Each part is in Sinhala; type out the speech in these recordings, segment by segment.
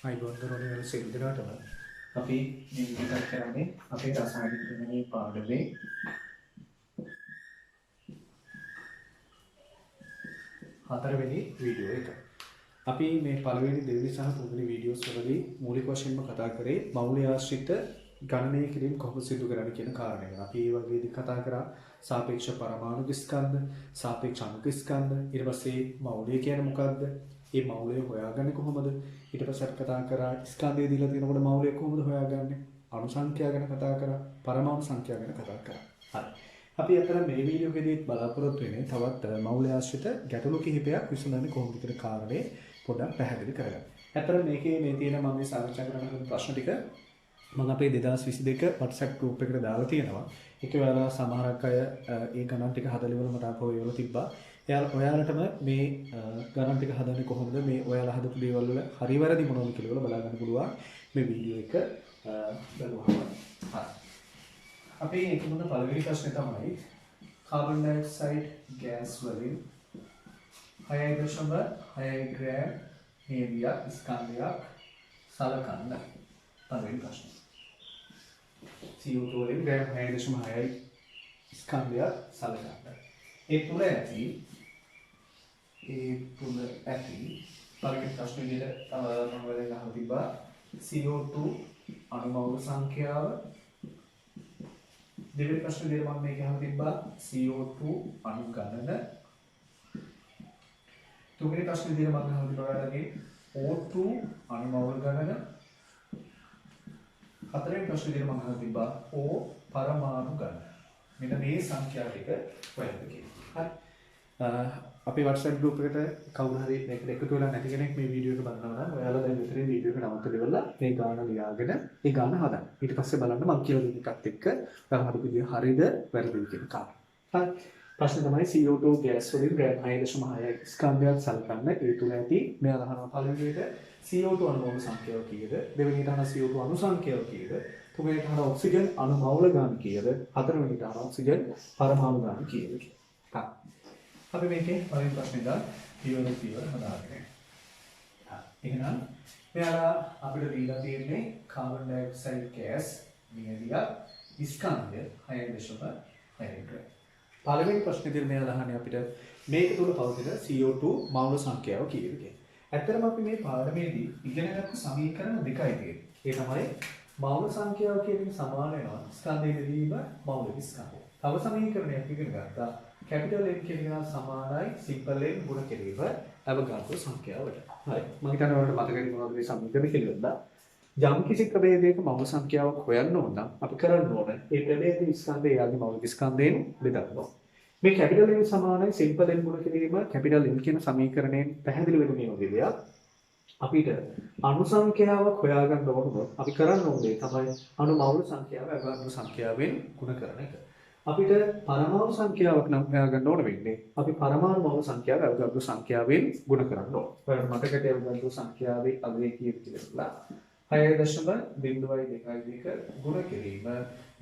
අයිබෝන්දරෝනවල සිල්දිරටම අපි නිවිතක් කරන්නේ අපේ රසායනික විද්‍යාවේ පාඩමේ හතරවෙනි වීඩියෝ එක. අපි මේ පළවෙනි දෙවෙනි සහ තුන්වෙනි වීඩියෝස් වලදී මූලික වශයෙන්ම කතා කරේ මෞලික ආශ්‍රිත ගණනය කිරීම කොහොමද සිදු කරන්නේ කියන කාරණය. අපි ඒ වගේදී කතා කරා සාපේක්ෂ පරමාණු ස්කන්ධ, සාපේක්ෂ අණු ස්කන්ධ, ඊට පස්සේ මෞලික කියන්නේ මොකක්ද? මේ මෞලය හොයාගන්නේ කොහොමද? ඊට පස්සේ කතා කරා ස්කන්ධය දීලා තියෙනකොට මෞලය කොහොමද හොයාගන්නේ? අණු සංඛ්‍යා ගැන කතා කරා, පරමාණු සංඛ්‍යා ගැන කතා කරා. හරි. අපි අතන මේ වීඩියෝ එකේදී බලාපොරොත්තු වෙන්නේ තවත් මෞලය ආශ්‍රිත ගැටලු කිහිපයක් විසඳන්නේ කොහොමද කියන කාරණේ පොඩ්ඩක් පැහැදිලි කරගන්න. ඇත්තට මේකේ මේ තියෙන මම මේ සාකච්ඡා කරන ප්‍රශ්න ටික මම අපේ 2022 WhatsApp group එකට දාලා තියෙනවා. ඒක ඔයාලා සමහරක් අය ඒ ගණන් ටික හදලා ඉවර මට ආපහු ඒවල තිබ්බා. ඔයාලටම මේ ගණන් ටික හදන්නේ කොහොමද? මේ ඔයාලා හදපු දේවල් වල හරි වැරදි මොනවද කියලා බලා ගන්න පුළුවන් මේ වීඩියෝ එක බලුවහම. හරි. අපි ඒකමද පළවෙනි ප්‍රශ්නේ තමයි කාබන් ඩයොක්සයිඩ් ගෑස් වලින් 6.6 ග්‍රෑම් හේලියක් ස්කන්ධයක් සලකන්න. පළවෙනි ප්‍රශ්නේ. CO2 වලින් ග්‍රෑම් 6.6 ස්කන්ධයක් සලකන්න. ඒ තුල ඇති පළවෙනි ප්‍රශ්නේ විදිහට මම වලින් අහලා තිබ්බා CO2 අණු මවුල සංඛ්‍යාව. දෙවෙනි ප්‍රශ්නේ විදිහට මම මේක අහලා තිබ්බා CO2 අණු ගණන. තුන්වෙනි ප්‍රශ්නේ විදිහට මම අහලා තිබ්බා ඔයාලගේ O2 අණු මවුල ගණන. හතරවෙනි ප්‍රශ්නේ විදිහට මම අහලා තිබ්බා O පරමාණු ගණන. මෙන්න මේ සංඛ්‍යා ටික හොයන්න කියලා. හරි. අපේ WhatsApp group එකට කවුරු හරි මේකට එකතු වෙලා නැති කෙනෙක් මේ වීඩියෝ එක බලනවා නම් ඔයාලා දැන් මෙතනින් වීඩියෝ එක නවත්තලා ඉවරලා මේ ගාන ලියාගෙන ඒ ගාන හදන්න. ඊට පස්සේ බලන්න මම කියලා දෙන එකත් එක්ක ඔයාලා හදපු විදිය හරියද වැරදිද කියන කාරණා. හරි. ප්‍රශ්නේ තමයි CO2 ගෑස් වලින් ග්‍රෑම් 6.6 ස්කන්ධයක් සලකන්න. ඒ තුල ඇති මේ අහනවා පළවෙනියට CO2 අණු මවුල සංඛ්‍යාව කීයද? දෙවෙනියට අහන CO2 අණු සංඛ්‍යාව කීයද? තුන්වෙනියට අහන ඔක්සිජන් අණු මවුල ගාන කීයද? හතරවෙනියට අහන ඔක්සිජන් පරමාණු ගාන කීයද? හරි. අපි මේකේ පළවෙනි ප්‍රශ්නේ ඉඳන් පියවර හදාගන්න. එහෙනම් මෙයාලා අපිට දීලා තියෙන්නේ කාබන් ඩයොක්සයිඩ් ගෑස් නියලිය ස්කන්ධය 6.6 ග්‍රෑම්. පළවෙනි ප්‍රශ්නේ දිහා මෙයාලා අහන්නේ අපිට මේක තුල පවතින CO2 මවුල සංඛ්‍යාව කීයද කියලා. ඇත්තටම අපි මේ පාඩමේදී ඉගෙන ගත්ත සමීකරණ දෙකයි තියෙන්නේ. ඒ තමයි මවුල සංඛ්‍යාව කියන එක සමාන වෙනවා ස්කන්ධයේ බෙදීම මවුලික ස්කන්ධය. තව සමීකරණයක් ඉගෙන ගත්තා කැපිටල් N කියන එක සමානයි සිම්පල් N ගුණ කිරීම අවගාඩ්‍රෝ සංඛ්‍යාවට. හරි. මම හිතන්නේ ඔයාලට මතකයි මොනවද මේ සමීකරණ කියලා. යම් කිසි ප්‍රභේදයක මවුල සංඛ්‍යාවක් හොයන්න ඕන නම් අපි කරන්න ඕන ඒ ප්‍රභේදයේ ස්කන්ධය යාගේ මවුලික ස්කන්ධයෙන් බෙදන්න ඕන. මේ කැපිටල් N සමානයි සිම්පල් N ගුණ කිරීම කැපිටල් N කියන සමීකරණයෙන් පැහැදිලි වෙන මේ වගේ දෙයක්. අපිට අණු සංඛ්‍යාවක් හොයාගන්න ඕනොත් අපි කරන්න ඕනේ තමයි අණු මවුල සංඛ්‍යාව අවගාඩ්‍රෝ සංඛ්‍යාවෙන් ගුණ කරන එක. අපිට පරමාණු සංඛ්‍යාවක් නම් හොයාගන්න ඕන වෙන්නේ අපි පරමාණු මවුල සංඛ්‍යාව අවගාඩ්‍රෝ සංඛ්‍යාවෙන් ගුණ කරන්න ඕන. ඔයාලට මතකද අවගාඩ්‍රෝ සංඛ්‍යාවේ අගය කීයද කියලා? 6.022 ගුණ කිරීම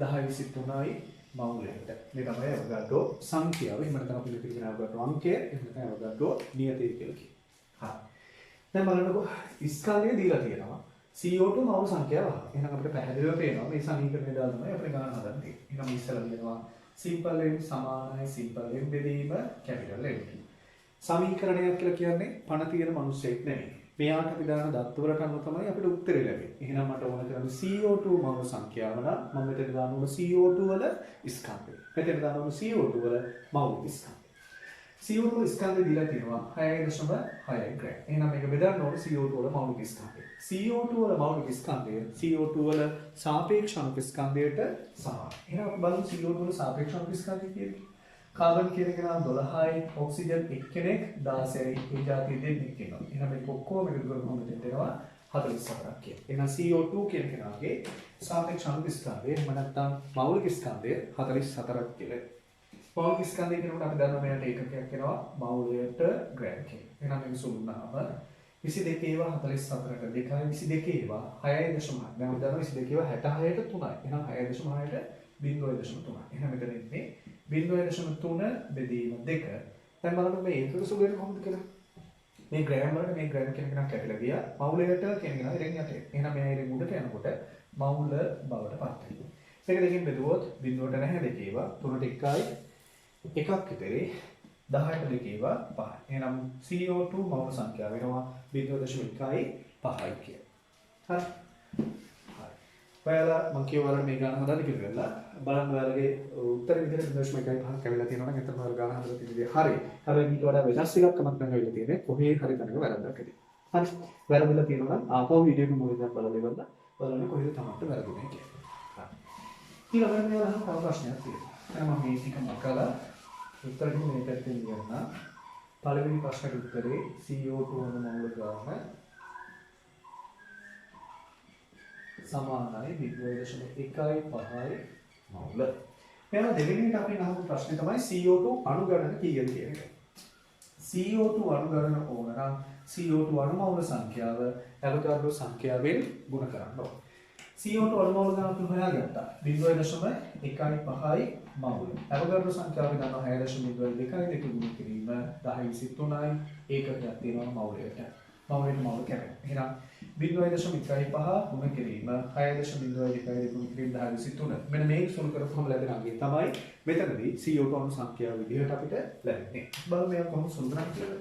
1023යි මවුලයට. මේ තමයි අවගාඩ්‍රෝ සංඛ්‍යාව. එහෙම නැත්නම් අපි කියන අවගාඩ්‍රෝ අංකය එහෙම නැත්නම් අවගාඩ්‍රෝ නියතය කියලා කියනවා. හරි. දැන් බලන්නකො ස්කන්ධය දීලා තියෙනවා. CO2 මවුල සංඛ්‍යාව. එහෙනම් අපිට පැහැදිලිව පේනවා මේ සමීකරණය දාලා තමයි අපිට ගණන හදන්න තියෙන්නේ. එහෙනම් ඉස්සෙල්ලා කියනවා සිම්පල් N සමානයි සිම්පල් N බෙදීම කැපිටල් N. සමීකරණයක් කියලා කියන්නේ පණ තියෙන මිනිස්සෙක් නෙමෙයි. මෙයාට අපි දාන දත්ත වලට අනුව තමයි අපිට උත්තරේ ලැබෙන්නේ. එහෙනම් මට ඕන කරන්නේ CO2 මවුල සංඛ්‍යාව නම් මම මෙතන දාන ඕන CO2 වල ස්කන්ධය. මෙතන දාන ඕන CO2 වල මවුල ස්කන්ධය. CO2 ස්කන්ධය දීලා තියෙනවා 6.6 ග්‍රෑම්. එහෙනම් මේක බෙදන්න ඕනේ CO2 වල මෞලික ස්කන්ධය. CO2 වල මෞලික ස්කන්ධය CO2 වල සාපේක්ෂ අණු ස්කන්ධයට සමානයි. එහෙනම් අපි බලමු CO2 වල සාපේක්ෂ අණු ස්කන්ධය කියන්නේ. කාබන් කියන එක නම් 12යි, ඔක්සිජන් එක්කෙනෙක් 16යි. ඒ જાතිය දෙන්නෙක් ඉන්නවා. එහෙනම් මේක ඔක්කොම එකතු කරගමු දෙන්නවා 44ක් කියලා. එහෙනම් CO2 කියන කෙනාගේ සාපේක්ෂ අණු ස්කන්ධය එහෙම නැත්නම් මෞලික ස්කන්ධය 44ක් කියලා. මෞලික ස්කන්ධය කියනකොට අපි දන්නවා මෙයාට ඒකකයක් වෙනවා මෞලයට ග්‍රෑම් කියලා. එහෙනම් මේක සුළුනාම 22 ඒවා 44ට 2යි 22 ඒවා 6.6. දැන් අපි දන්නවා 22 ඒවා 66ට 3යි. එහෙනම් 6.6ට 0.3. එහෙනම් මෙතන ඉන්නේ 0.3 බෙදීම 2. දැන් බලන්න මේ ඒකක සුළු වෙන කොහොමද කියලා. මේ ග්‍රෑම් වලට මේ ග්‍රෑම් කියන කෙනා කැපිලා ගියා. මවුලයට කියන කෙනා ඉරෙන් යටේ. එහෙනම් මෙයා ඉරෙන් උඩට යනකොට මවුල බවට පත් වෙනවා. මේක දෙකෙන් බෙදුවොත් බිඳුවට නැහැ දෙකේවා 3ට 1යි එකක් ඉතරේ 10ට දෙකේවා 5. එහෙනම් CO2 මවුල සංඛ්‍යාව වෙනවා 0.1යි 5යි කියලා. හරි. ඔයාලා මම කියවලා මේ ගාන හදන්න කියලා බලන්න ඔයාලගේ උත්තර විදිහට 0.1යි 5ක් ඇවිල්ලා තියෙනවා නම් එතන ඔයාලා ගාන හදලා තියෙන දේ හරි. හැබැයි ඊට වඩා වෙනස් එකක් කමක් නම් ඇවිල්ලා තියෙන්නේ කොහේ හරි තැනක වැරද්දක් ඇති. හරි. වැරදිලා තියෙනවා නම් ආපහු වීඩියෝ එක මුලින්ම බලලා ඉවරලා බලන්න කොහෙද තමන්ට වැරදුනේ කියලා. හරි. ඊළඟට මේ අහන තව ප්‍රශ්නයක් තියෙනවා. දැන් මම මේ ටික මකලා උත්තර ටික මේ පැත්තෙන් ලියන්න. පළවෙනි ප්‍රශ්නෙට උත්තරේ CO2 අණු ගාන සමානයි 0.1යි 5යි මවුල. එහෙනම් දෙවෙනිට අපි අහපු ප්‍රශ්නේ තමයි CO2 අණු ගණන කීයද කියන එක. CO2 අණු ගණන ඕන නම් CO2 අණු මවුල සංඛ්‍යාව ඇවොගාඩ්‍රෝ සංඛ්‍යාවෙන් ගුණ කරන්න ඕන. CO2 අණු මවුල ගණන අපි හොයාගත්තා. 0.1යි 5යි මවුල. ඇවොගාඩ්‍රෝ සංඛ්‍යාව ගන්නවා 6.02යි දෙක ගුණ කිරීම 1023යි ඒකකයක් තියෙනවා මවුලයට. මවුලට මවුල කැපෙනවා. එහෙනම් 0.1යි 5 ගුණ කිරීම 6.02යි ගුණ කිරීම 1023. මෙන්න මේක සුළු කරපුවම ලැබෙන අංකය තමයි මෙතනදී CO2 අණු සංඛ්‍යාව විදිහට අපිට ලැබෙන්නේ. බලමු මේක කොහොමද සුළු කරන්නේ කියලා.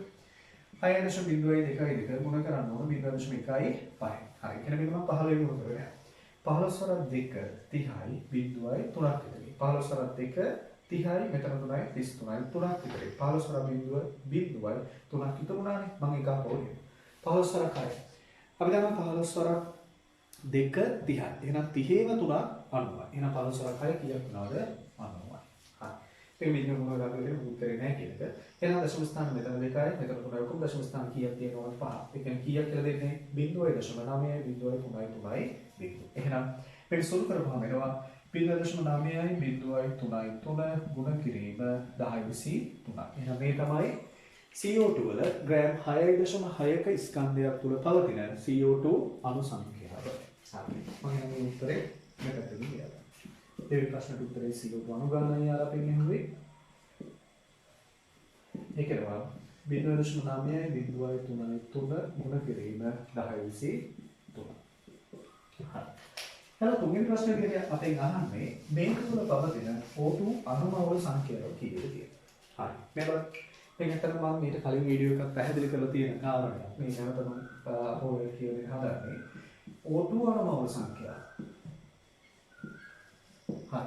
6.02 ගුණ කරන්න ඕන 0.1යි 5යි. හරි. එහෙනම් මේක මම 15 ගුණ කරගෙන 15 වරක් 2 30යි 0.3ක් විතරයි. 15 වරක් 2 30යි මෙතන 3යි 33යි 3ක් විතරයි. 15 වරක් 0.3ක් විතරුණානේ. මම එකක් ඕනේ. 15 වරක් 6. අපි දන්නවා 15 වරක් 2 30යි. එහෙනම් 30ේම 3ක් 90යි. එහෙනම් 15 වරක් 6 කීයක් වෙනවද? 90යි. හරි. ඒක මෙන්න මොනවද අපිට උත්තරේ නැහැ කියන එක. එහෙනම් දශම ස්ථාන මෙතන 2යි මෙතන 3යි ඔක්කොම දශම ස්ථාන කීයක් තියෙනවද? 5. ඒ කියන්නේ කීයක් කියලා දෙන්නේ 0.9යි 0.3යි 0. එහෙනම් මේක සුළු කරපුවාම එනවා 0.9යි 0.3යි 3 ගුණ කිරීම 1023. එහෙනම් මේ තමයි CO2 වල ග්‍රෑම් 6.6ක ස්කන්ධයක් තුල පවතින CO2 අණු සංඛ්‍යාව. හරි. මම මේ උත්තරේ මෙතනදී ලියලා. දෙවෙනි ප්‍රශ්නට උත්තරේ CO2 අණු ගණනයි ආර අපි මෙහෙුවේ. ඒකේවා 0.9යි 0.3යි 3 ගුණ කිරීම 1023. හරි. එහෙනම් තුන්වෙනි ප්‍රශ්නේ විදිහට අපෙන් අහන්නේ මේක තුල පවතින O2 අණු මවුල සංඛ්‍යාව කීයද කියලා. හරි. මේක ඇත්තටම මම ඊට කලින් වීඩියෝ එකක් පැහැදිලි කරලා තියෙන කාරණා. මේ නැවත මම ඔය කියන එක හදන්නේ O2 අණු මවුල සංඛ්‍යාව. හරි.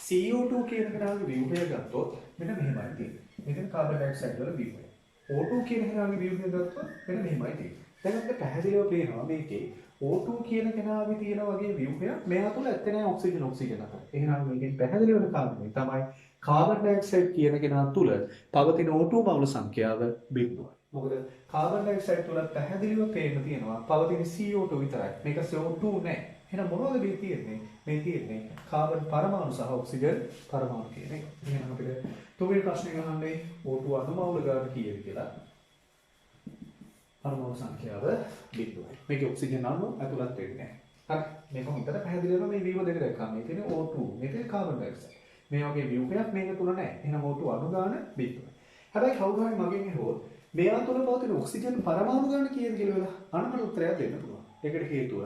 CO2 කියන කෙනාගේ ව්‍යුහය ගත්තොත් මෙන්න මෙහෙමයි තියෙන්නේ. මෙතන කාබන් ඩයොක්සයිඩ් වල ව්‍යුහය. O2 කියන කෙනාගේ ව්‍යුහය ගත්තොත් මෙන්න මෙහෙමයි තියෙන්නේ. දැන් අපිට පැහැදිලිව පේනවා මේකේ O2 කියන කෙනාගේ තියෙන වගේ ව්‍යුහයක් මෙයා තුල ඇත්තේ නැහැ ඔක්සිජන් අතර. එහෙනම් මේකෙන් පැහැදිලි වෙන කාරණේ තමයි කාබන් ඩයොක්සයිඩ් කියන කෙනා තුල පවතින O2 මවුල සංඛ්‍යාව 0. මොකද කාබන් ඩයොක්සයිඩ් තුල පැහැදිලිව පේන්න තියෙනවා පවතින CO2 විතරයි. මේක CO2 නෑ. එහෙනම් මොනවද මේ තියෙන්නේ? මේ තියෙන්නේ කාබන් පරමාණු සහ ඔක්සිජන් පරමාණු කියන එක. එහෙනම් අපිට තුන්වෙනි ප්‍රශ්නේ අහන්නේ O2 අණු මවුල ගාන කීයද කියලා. අණු සංඛ්‍යාව 0. මේකේ ඔක්සිජන් අණු ඇතුළත් වෙන්නේ නැහැ. හරි. මේක හොඳට පැහැදිලි වෙනවා මේ වීව දෙක දැක්කම. මේ තියෙන්නේ O2, මේකේ කාබන් ඩයොක්සයිඩ්. මේ වගේ ව්‍යුහයක් මේක තුල නැහැ. එහෙනම් O2 අණු ගාන 0. හැබැයි කවුරු හරි මගෙන් ඇහුවොත් මෙයා තුල පවතින ඔක්සිජන් පරමාණු ගාන කීයද කියලා අනුමත උත්තරයක් දෙන්න පුළුවන්. ඒකට හේතුව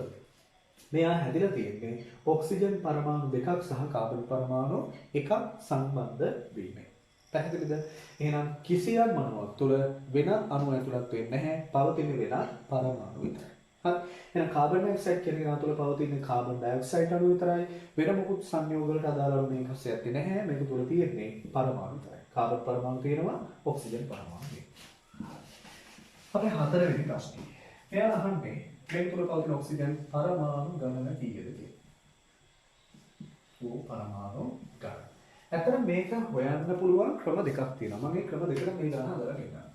මෙයා හැදිලා තියෙන්නේ ඔක්සිජන් පරමාණු දෙකක් සහ කාබන් පරමාණු එකක් සම්බන්ධ වීමෙන්. පැහැදිලිද? එහෙනම් කිසියම් අණුවක් තුල වෙනත් අණු ඇතුළත් වෙන්නේ නැහැ. පවතින වෙනත් පරමාණු විතරයි. හරි. එහෙනම් කාබන් ඩයොක්සයිඩ් කියන එක තුල පවතින කාබන් ඩයොක්සයිඩ් අණු විතරයි. වෙන මොකුත් සංයෝග වලට අදාළ අණු මේක ඇත්තේ නැහැ. මේක තුල තියෙන්නේ පරමාණු විතරයි. කාබන් පරමාණු තියෙනවා, ඔක්සිජන් පරමාණු තියෙනවා. අපේ හතරවෙනි ප්‍රශ්නේ. එයා අහන්නේ මේක තුල පවතින ඔක්සිජන් පරමාණු ගණන කීයද කියලා. පරමාණු ගණන. ඇත්තට මේක හොයන්න පුළුවන් ක්‍රම දෙකක් තියෙනවා. මම මේ ක්‍රම දෙකට මේ ගණන හදලා කියන්නම්.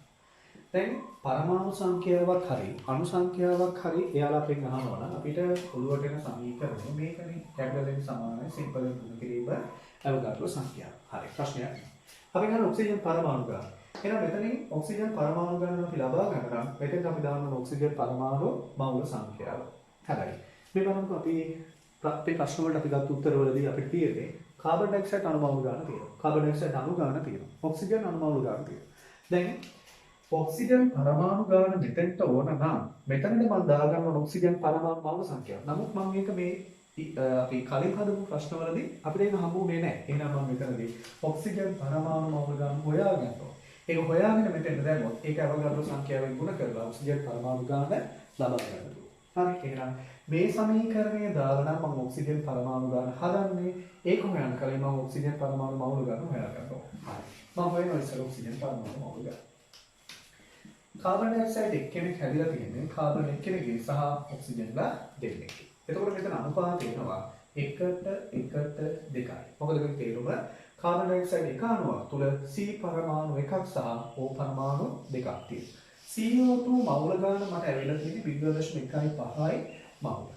දැන් පරමාණු සංඛ්‍යාවක් හරි අණු සංඛ්‍යාවක් හරි එයාලා අපෙන් අහනවා නම් අපිට ඔළුවට එන සමීකරණය මේකනේ. කැපිටල් සමානයි සිම්පල් ගුණ කිරීම අවගාඩ්‍රෝ සංඛ්‍යාව. හරි ප්‍රශ්නයක්. අපි ගන්න ඔක්සිජන් පරමාණු ගණන. එහෙනම් මෙතනින් ඔක්සිජන් පරමාණු ගණන අපි ලබා ගන්න නම් මෙතෙන් අපි දාන්න ඔක්සිජන් පරමාණු මවුල සංඛ්‍යාව. හරි. මේ බලමුකෝ අපි ප්‍රශ්න වලට අපි ගත්ත උත්තරවලදී අපිට තියෙන්නේ කාබන් ඩයොක්සයිඩ් අණු මවුල ගන්න තියෙනවා. කාබන් ඩයොක්සයිඩ් අණු ගන්න තියෙනවා. ඔක්සිජන් අණු මවුල ගන්න තියෙනවා. දැන් ඔක්සිජන් පරමාණු ගාන මෙතෙන්ට ඕන නම් මෙතනට මම දාගන්න ඕන ඔක්සිජන් පරමාණු මවුල සංඛ්‍යාව. නමුත් මම මේක මේ අපි කලින් හදපු ප්‍රශ්නවලදී අපිට ඒක හම්බුනේ නැහැ. එහෙනම් මම මෙතනදී ඔක්සිජන් පරමාණු මවුල ගාන හොයාගන්නවා. ඒක හොයාගෙන මෙතෙන්ට දැම්මොත් ඒක අවගාඩ්‍රෝ සංඛ්‍යාවෙන් ගුණ කරලා ඔක්සිජන් පරමාණු ගාන ලබා ගන්න පුළුවන්. හරි. එහෙනම් මේ සමීකරණය දාලා නම් මම ඔක්සිජන් පරමාණු ගාන හදන්නේ. ඒක හොයන්න කලින් මම ඔක්සිජන් පරමාණු මවුල ගාන හොයාගන්නවා. හරි. මම හොයනවා ඉස්සර ඔක්සිජන් පරමාණු මවුල ගාන. කාබන් ඩයොක්සයිඩ් එක්කෙනෙක් හැදිලා තියෙන්නේ කාබන් එක්කෙනෙක්ගේ සහ ඔක්සිජන්ලා දෙන්නෙක්ගේ. එතකොට මෙතන අනුපාතය එනවා 1:2. මොකද මේක තේරුම කාබන් ඩයොක්සයිඩ් එක අණුවක් තුල C පරමාණු එකක් සහ O පරමාණු දෙකක් තියෙනවා. CO2 මවුල ගාන මට ඇවිල්ලා තියෙන්නේ 0.15යි මවුල.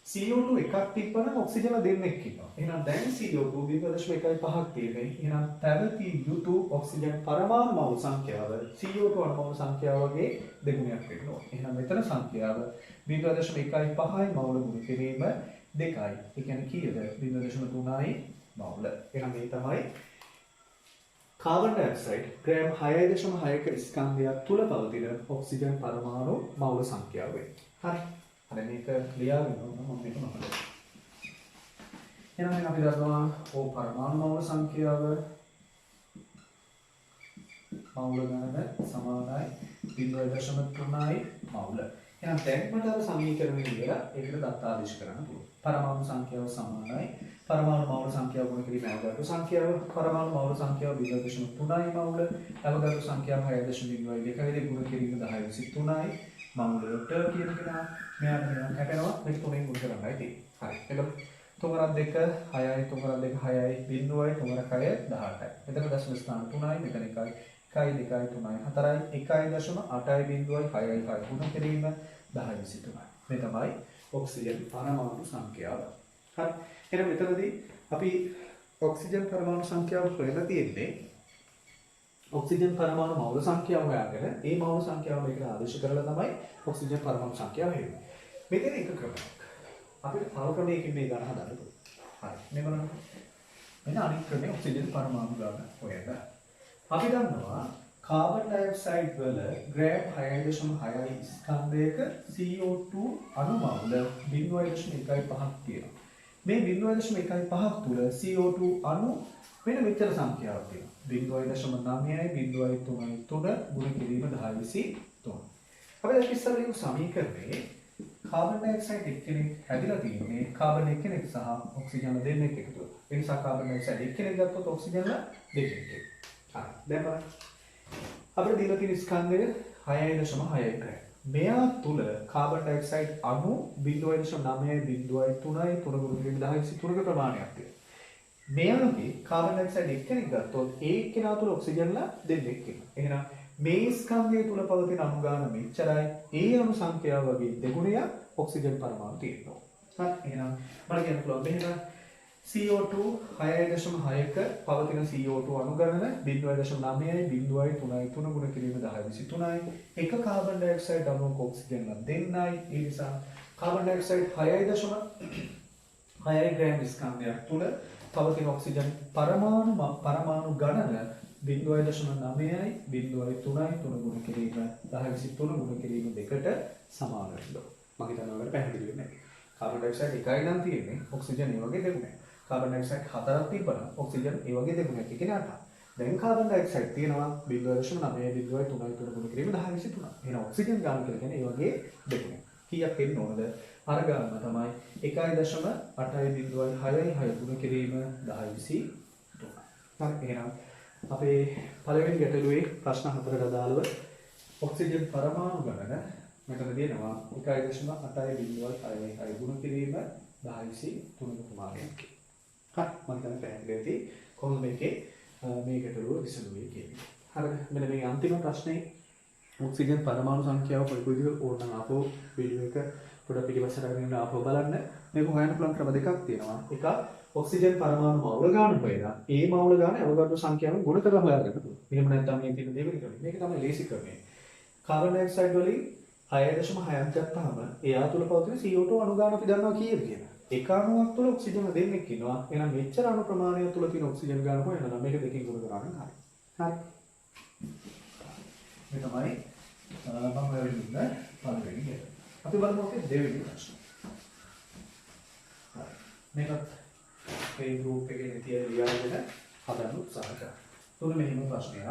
CO2 එකක් තිබ්බනම් ඔක්සිජන් දෙන්නෙක් ඉන්නවා. එහෙනම් දැන් CO2 0.15ක් තියෙන්නේ. එහෙනම් පැවති යුතු ඔක්සිජන් පරමාණු මවුල් සංඛ්‍යාව CO2 අණු සංඛ්‍යාව වගේ දෙගුණයක් වෙන්න ඕනේ. එහෙනම් මෙතන සංඛ්‍යාව 0.15යි මවුල ගුණ කිරීම 2යි. ඒ කියන්නේ කීයද? 0.3යි මවුල. එහෙනම් මේ තමයි කාබන් ඩයොක්සයිඩ් ග්‍රෑම් 6.6ක ස්කන්ධයක් තුල පවතින ඔක්සිජන් පරමාණු මවුල සංඛ්‍යාව වෙන්නේ. හරි. අර මේක ලියාගෙන මම මේක මතක. එහෙනම් අපි දන්නවා O පරමාණු මවුල සංඛ්‍යාව මවුල ගණන සමානයි 0.3යි මවුල. එහෙනම් දැන් මට අර සමීකරණය කියලා ඒකට දත්ත ආදේශ කරන්න පුළුවන්. පරමාණු සංඛ්‍යාව සමානයි පරමාණු මවුල සංඛ්‍යාව ගුණ කිරීම අවගාඩ්‍රෝ සංඛ්‍යාව පරමාණු මවුල සංඛ්‍යාව 0.3යි මවුල අවගාඩ්‍රෝ සංඛ්‍යාව 6.2යි ගුණ කිරීම 10/3යි මවුලට කියන කෙනා මෙයාට මෙයා හැටෙනවා මේක තුනෙන් ගුණ කරන්නයි තියෙන්නේ. හරි. එතකොට 3 2 6යි 3 2 6යි 0යි 3 6යි 18යි. මෙතන දශම ස්ථාන 3යි මෙතන 1යි 1යි 2යි 3යි 4යි 1.8යි 0යි 6යි 6 ගුණ කිරීම 10/3යි. මේ තමයි ඔක්සිජන් පරමාණු සංඛ්‍යාව. හරි. එහෙනම් මෙතනදී අපි ඔක්සිජන් පරමාණු සංඛ්‍යාව හොයලා තියෙන්නේ ඔක්සිජන් පරමාණු මවුල සංඛ්‍යාව හොයාගෙන ඒ මවුල සංඛ්‍යාව මේකට ආදේශ කරලා තමයි ඔක්සිජන් පරමාණු සංඛ්‍යාව හොයන්නේ. මෙතන එක ක්‍රමයක්. අපිට තව ක්‍රමයකින් මේ ගණන හදන්න පුළුවන්. හරි. මේ බලන්න. මෙන්න අනිත් ක්‍රමය ඔක්සිජන් පරමාණු ගණන හොයන්න. අපි දන්නවා කාබන් ඩයොක්සයිඩ් වල ග්‍රෑම් 6.6යි ස්කන්ධයක CO2 අණු මවුල 0.15ක් තියෙනවා. මේ 0.15ක් තුල CO2 අණු වෙන මෙච්චර සංඛ්‍යාවක් තියෙනවා. 0.9යි 0.3යි 3 ගුණ කිරීම 10/3. අපි දැන් ඉස්සරහින් සමීකරණේ කාබන් ඩයොක්සයිඩ් එක්කෙනෙක් හැදිලා තියෙන්නේ කාබන් එක්කෙනෙක් සහ ඔක්සිජන් දෙන්නෙක් එකතු වෙලා. ඒ නිසා කාබන් ඩයොක්සයිඩ් එක්කෙනෙක් ගත්තොත් ඔක්සිජන් දෙකෙක්. හරි. දැන් බලන්න. අපිට දීලා තියෙන ස්කන්ධය 6.6යි ග්‍රෑම්. මෙයා තුල කාබන් ඩයොක්සයිඩ් අණු 0.9යි 0.3යි 3 ගුණ කිරීම 10/3ක ප්‍රමාණයක් තියෙනවා. මෙයාගේ කාබන් ඩයොක්සයිඩ් එක්කෙනෙක් ගත්තොත් ඒ එක්කෙනා තුල ඔක්සිජන්ලා දෙන්නෙක් ඉන්නවා. එහෙනම් මේ ස්කන්ධය තුල පවතින අණු ගාන මෙච්චරයි. ඒ අණු සංඛ්‍යාව වගේ දෙගුණයක් ඔක්සිජන් පරමාණු තියෙනවා. හරි. එහෙනම් මම කියන්න පුළුවන් මෙහෙම CO2 6.6ක පවතින CO2 අණු ගණන 0.9යි 0.3යි 3 ගුණ කිරීම 10/3යි. එක කාබන් ඩයොක්සයිඩ් අණුවක ඔක්සිජන්ලා දෙන්නයි. ඒ නිසා කාබන් ඩයොක්සයිඩ් 6.6 ග්‍රෑම් ස්කන්ධයක් තුල පවතින ඔක්සිජන් පරමාණු ගණන 0.9යි 0.3යි 3 ගුණ කිරීම 10/3 ගුණ කිරීම දෙකට සමාන වෙනවා. මම හිතනවා ඔයාලට පැහැදිලි වෙන්නේ. කාබන් ඩයොක්සයිඩ් එකයි නම් තියෙන්නේ ඔක්සිජන් ඒ වගේ දෙගුණයක්. කාබන් ඩයොක්සයිඩ් හතරක් තිබ්බනම් ඔක්සිජන් ඒ වගේ දෙගුණයක් එකේ නෑ. දැන් කාබන් ඩයොක්සයිඩ් තියෙනවා 0.9යි 0.3යි 3 ගුණ කිරීම 10/3. එහෙනම් ඔක්සිජන් ගාන කියලා කියන්නේ ඒ වගේ දෙගුණයක්. කීයක් එන්න ඕනද? අර ගාන තමයි 1.8යි 0.6යි 6 ගුණ කිරීම 10/3. හරි. එහෙනම් අපේ පළවෙනි ගැටලුවේ ප්‍රශ්න හතරකට අදාළව ඔක්සිජන් පරමාණු ගණන මෙතන දෙනවා 1.8යි 0.6යි ගුණ කිරීම 10/3 ප්‍රමාණයක්. හරි. මම හිතන්නේ පැහැදිලි ඇති කොහොමද මේකේ මේ ගැටලුව විසඳුවේ කියන්නේ. හරිද? මෙන්න මේ අන්තිම ප්‍රශ්නේ ඔක්සිජන් පරමාණු සංඛ්‍යාව කොයි විදිහට ඕනනම් ආපහු වීඩියෝ එක පොඩ පිටිපස්සට අරගෙන ආපහු බලන්න. මේක හොයන්න පුළුවන් ක්‍රම දෙකක් තියෙනවා. එකක් ඔක්සිජන් පරමාණු මවුල ගාන හොයලා ඒ මවුල ගාන අවගාඩ්‍රෝ සංඛ්‍යාවෙන් ගුණ කරලා හොයාගන්න පුළුවන්. මෙහෙම නැත්නම් මේ තියෙන දෙවෙනි ක්‍රමය. මේක තමයි ලේසි ක්‍රමය. කාබන් ඩයොක්සයිඩ් වලින් 6.6ක් ගත්තාම එයා තුල පවතින CO2 අණු ගාන අපි දන්නවා කීයද කියලා. එක අණුවක් තුල ඔක්සිජන් දෙන්නෙක් ඉන්නවා. එහෙනම් මෙච්චර අණු ප්‍රමාණය තුල තියෙන ඔක්සිජන් ගාන හොයනවා නම් මේක දෙකකින් ගුණ කරා නම් හරි. හරි. මේ තමයි මම ඔයාලට දුන්න පළවෙනි එක. අපි බලමු අපේ දෙවෙනි ප්‍රශ්න. හරි. මේකත් මේ ගෲප් එකේ තියෙන ලියාගෙන හදන්න උත්සාහ කරා. තුන මෙහෙම ප්‍රශ්නයක්.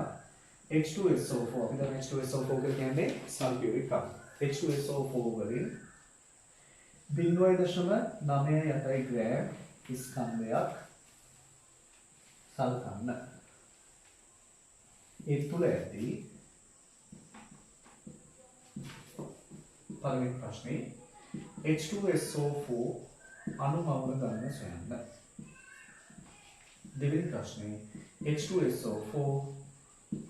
H2SO4 අපි දැන් H2SO4 කියලා කියන්නේ සල්ෆියුරික් අම්ල. H2SO4 වලින් 0.9 ග්‍රෑම් ස්කන්ධයක් සලකන්න. ඒ තුල ඇති පළවෙනි ප්‍රශ්නේ H2SO4 අණු මවුල ගණන සොයන්න. දෙවෙනි ප්‍රශ්නේ H2SO4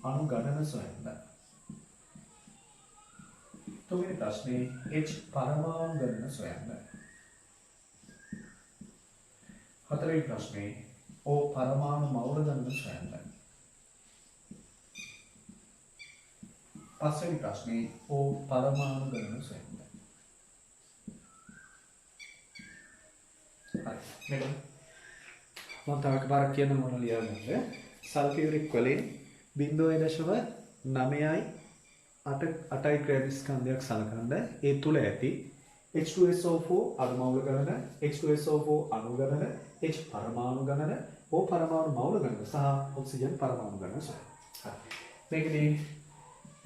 අණු ගණන සොයන්න. තුන්වෙනි ප්‍රශ්නේ H පරමාණු ගණන සොයන්න. හතරවෙනි ප්‍රශ්නේ O පරමාණු මවුල ගණන සොයන්න. පස්වෙනි ප්‍රශ්නේ O පරමාණු ගණන සොයන්න. හරි. මේක මම තව එකපාරක් කියන්න මොන ලියන්නද? සල්ෆියුරික් වලින් 0.9 ග්‍රෑම් ස්කන්ධයක් සලකන්න. ඒ තුල ඇති H2SO4 අණු මවුල ගණන, H2SO4 අණු ගණන, H පරමාණු ගණන, O පරමාණු මවුල ගණන සහ ඔක්සිජන් පරමාණු ගණන සොයන්න. හරි. මේකදී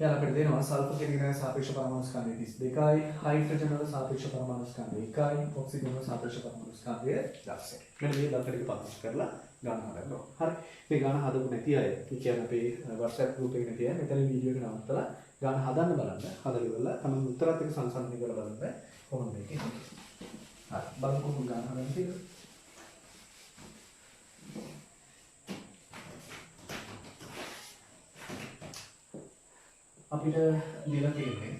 යාළ අපිට දෙනවා සල්ෆර් කෙනෙකුගේ සාපේක්ෂ පරමාණු ස්කන්ධය 32යි, හයිඩ්‍රජන් වල සාපේක්ෂ පරමාණු ස්කන්ධය 1යි, ඔක්සිජන් වල සාපේක්ෂ පරමාණු ස්කන්ධය 10යි. මෙන්න මේ දත ටික පරික්ෂා කරලා ගණන් හදන්න ඕන. හරි. මේ ගණන් හදපු නැති අය, ඒ කියන්නේ අපේ WhatsApp group එකේ නැති අය මෙතන වීඩියෝ එක නවත්තලා ගණන් හදන්න බලන්න. හදලා ඉවරලා තමයි උත්තරات එක්ක සංසන්දනය කරලා බලන්න කොහොමද මේක. හරි. බලමු ගණන් හදන්න කියලා. අපිට දීලා තියෙන්නේ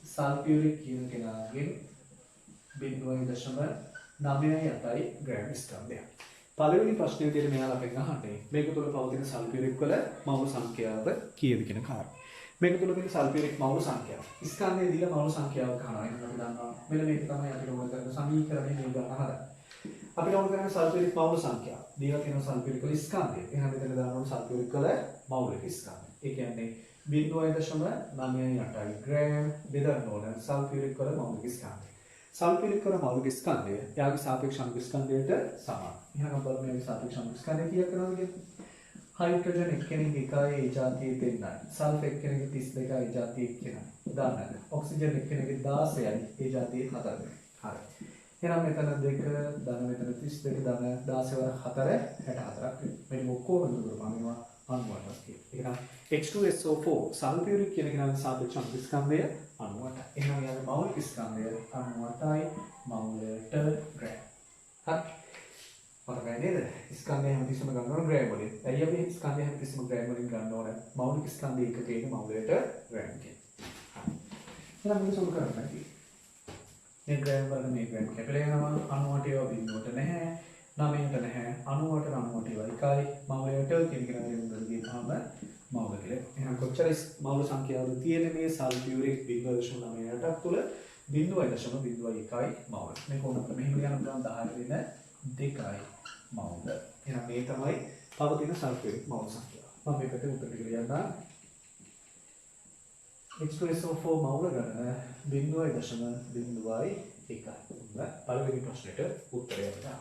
සල්ෆියුරික් කියන කෙනාගෙන් 0.98 ග්‍රෑම් ස්කන්ධයක්. පළවෙනි ප්‍රශ්නේ විදිහට මෙයාලා අපෙන් අහන්නේ මේක තුළ පවතින සල්ෆියුරික් වල මවුල සංඛ්‍යාව කීයද කියන කාරණා. මේක තුළ තියෙන සල්ෆියුරික් මවුල සංඛ්‍යාව. ස්කන්ධය දීලා මවුල සංඛ්‍යාව කනවා. එහෙනම් අපි දන්නවා මෙන්න මේක තමයි අපිට ඕන කරන සමීකරණය මේ ගන්න හදන්න. අපිට ඕන කරන සල්ෆියුරික් මවුල සංඛ්‍යාව. දීලා තියෙන සල්ෆියුරික් වල ස්කන්ධය. එහෙනම් මෙතන දානවා සල්ෆියුරික් වල මවුලික ස්කන්ධය. ඒ කියන්නේ 0.98 ග්‍රෑම් බෙදන්න ඕන සල්ෆියුරික් වල මවුලික ස්කන්ධය. සල්ෆියුරික් වල මවුලික ස්කන්ධය යාගේ සාපේක්ෂ අණු ස්කන්ධයට සමානයි. එහෙනම් බලමු මේ සාපේක්ෂ අණු ස්කන්ධය කීයක් කරනවද කියන්නේ? හයිඩ්‍රජන් එක්කෙනෙක් 1යි ඒ જાතිය 3යි. සල්ෆර් එක්කෙනෙක් 32යි ඒ જાතිය 1යි. දාන්න. ඔක්සිජන් එක්කෙනෙක් 16යි ඒ જાතිය 4යි. හරි. එහෙනම් මෙතන 2 ධන මෙතන 32 ධන 16 වර 4 64ක්. මේ ඔක්කොම දුර පමනවා අණුවට කියනවා. H2SO4 සල්ෆියුරික් කියන කෙනාගේ සාපේක්ෂ අණු ස්කන්ධය 98. එහෙනම් යාගේ මවුලික ස්කන්ධය 98යි මවුලට ග්‍රෑම්. හරි. මතකයි නේද? ස්කන්ධය හැමතිස්සෙම ගන්න ඕන ග්‍රෑම් වලින්. ඇයි අපි ස්කන්ධය හැමතිස්සෙම ග්‍රෑම් වලින් ගන්න ඕන? මවුලික ස්කන්ධය එකකේක මවුලට ග්‍රෑම් කියන්නේ. හරි. එහෙනම් මේක සොල්ව් කරන්න ඇති. මේ ග්‍රෑම් වල මේ ග්‍රෑම් කැපිලා යනවා 98 ඒවා බිඳුවට නැහැ. 9ට නැහැ 98ට 98 ඒවා එකයි මවුලට කියන කෙනා දෙන්නුද කියනවාම මවුල කියලා. එහෙනම් කොච්චර මවුල සංඛ්‍යාවද තියෙන්නේ මේ සල්ෆියුරික් 0.98ක් තුල 0.01යි මවුල. මේක උනත් මෙහෙම යන පුළුවන් 10 වෙන 2යි මවුල. එහෙනම් මේ තමයි පවතින සල්ෆියුරික් මවුල සංඛ්‍යාව. මම මේකට උත්තර කියලා යන්න. H2SO4 මවුල ගණන 0.01යි. පළවෙනි ප්‍රශ්නෙට උත්තරය ගන්න.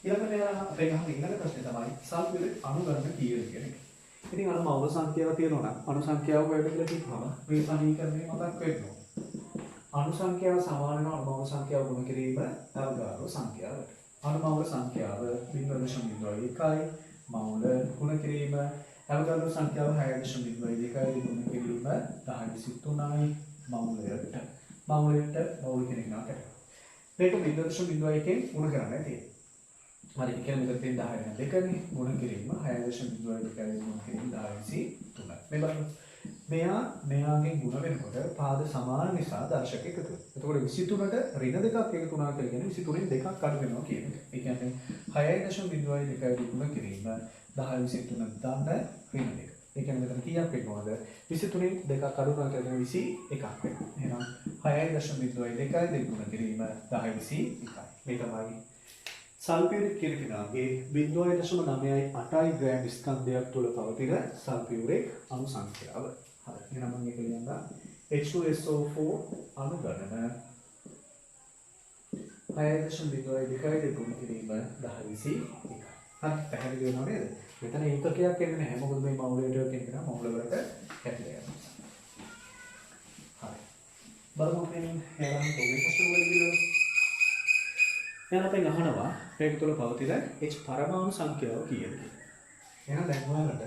ඊළඟට අපේ ගහන ඊළඟ ප්‍රශ්නේ තමයි සල්ෆියුරික් අණු ගණන කීයද කියන එක. ඉතින් අර මවුල සංඛ්‍යාව තියෙනවා නම් අණු සංඛ්‍යාව හොයන්න කියලා කිව්වම මේ සමීකරණය මතක් වෙනවා. අණු සංඛ්‍යාව සමාන වෙනවා මවුල සංඛ්‍යාව ගුණ කිරීම අවගාරෝ සංඛ්‍යාවට. අණු මවුල සංඛ්‍යාව 0.01යි මවුල ගුණ කිරීම අවගාරෝ සංඛ්‍යාව 6.02යි ගුණ කිරීම 1023යි මවුලයට. මවුලට මවුල කෙනෙක් නාකට. මේක 0.01කින් ගුණ කරන්න තියෙන්නේ. හරි ඒ කියන්නේ මෙතන තියෙන 10 දෙකනේ ගුණ කිරීම 6.02 ගුණ කිරීම 1023. මේ බලන්න. මෙයාගේ ගුණ වෙනකොට පාද සමාන නිසා දර්ශක එකතු වෙනවා. එතකොට 23ට ඍණ දෙකක් එකතු වුණා කියලා කියන්නේ 23න් දෙකක් අඩු වෙනවා කියන එක. ඒ කියන්නේ 6.02 ගුණ කිරීම 1023 දාන්න ඍණ දෙක. ඒ කියන්නේ මෙතන කීයක් වෙනවද? 23න් දෙකක් අඩු වුණා කියලා 21ක් වෙනවා. එහෙනම් 6.02 ගුණ කිරීම 1021යි. මේ තමයි සල්ෆියුරික් කියන කෙනාගේ 0.98 ග්‍රෑම් ස්කන්ධයක් තුළ පවතින සල්ෆියුරික් අණු සංඛ්‍යාව. හරි. එහෙනම් මම මේක ලියන්න H2SO4 අණු ගණන 6.2 ගුණ කිරීම 1021. හරි පැහැදිලි වෙනව නේද? මෙතන ඒකකයක් එන්නේ නැහැ. මොකද මේ මවුලයට කියන මවුල වලට කැපිලා යනවා. හරි. බලමු මේ හේරන් පොගේ ප්‍රශ්න වලදී එහෙනම් අපි අහනවා මේක තුළ පවතින H පරමාණු සංඛ්‍යාව කීයද කියලා. එහෙනම් දැන් ඔයාලට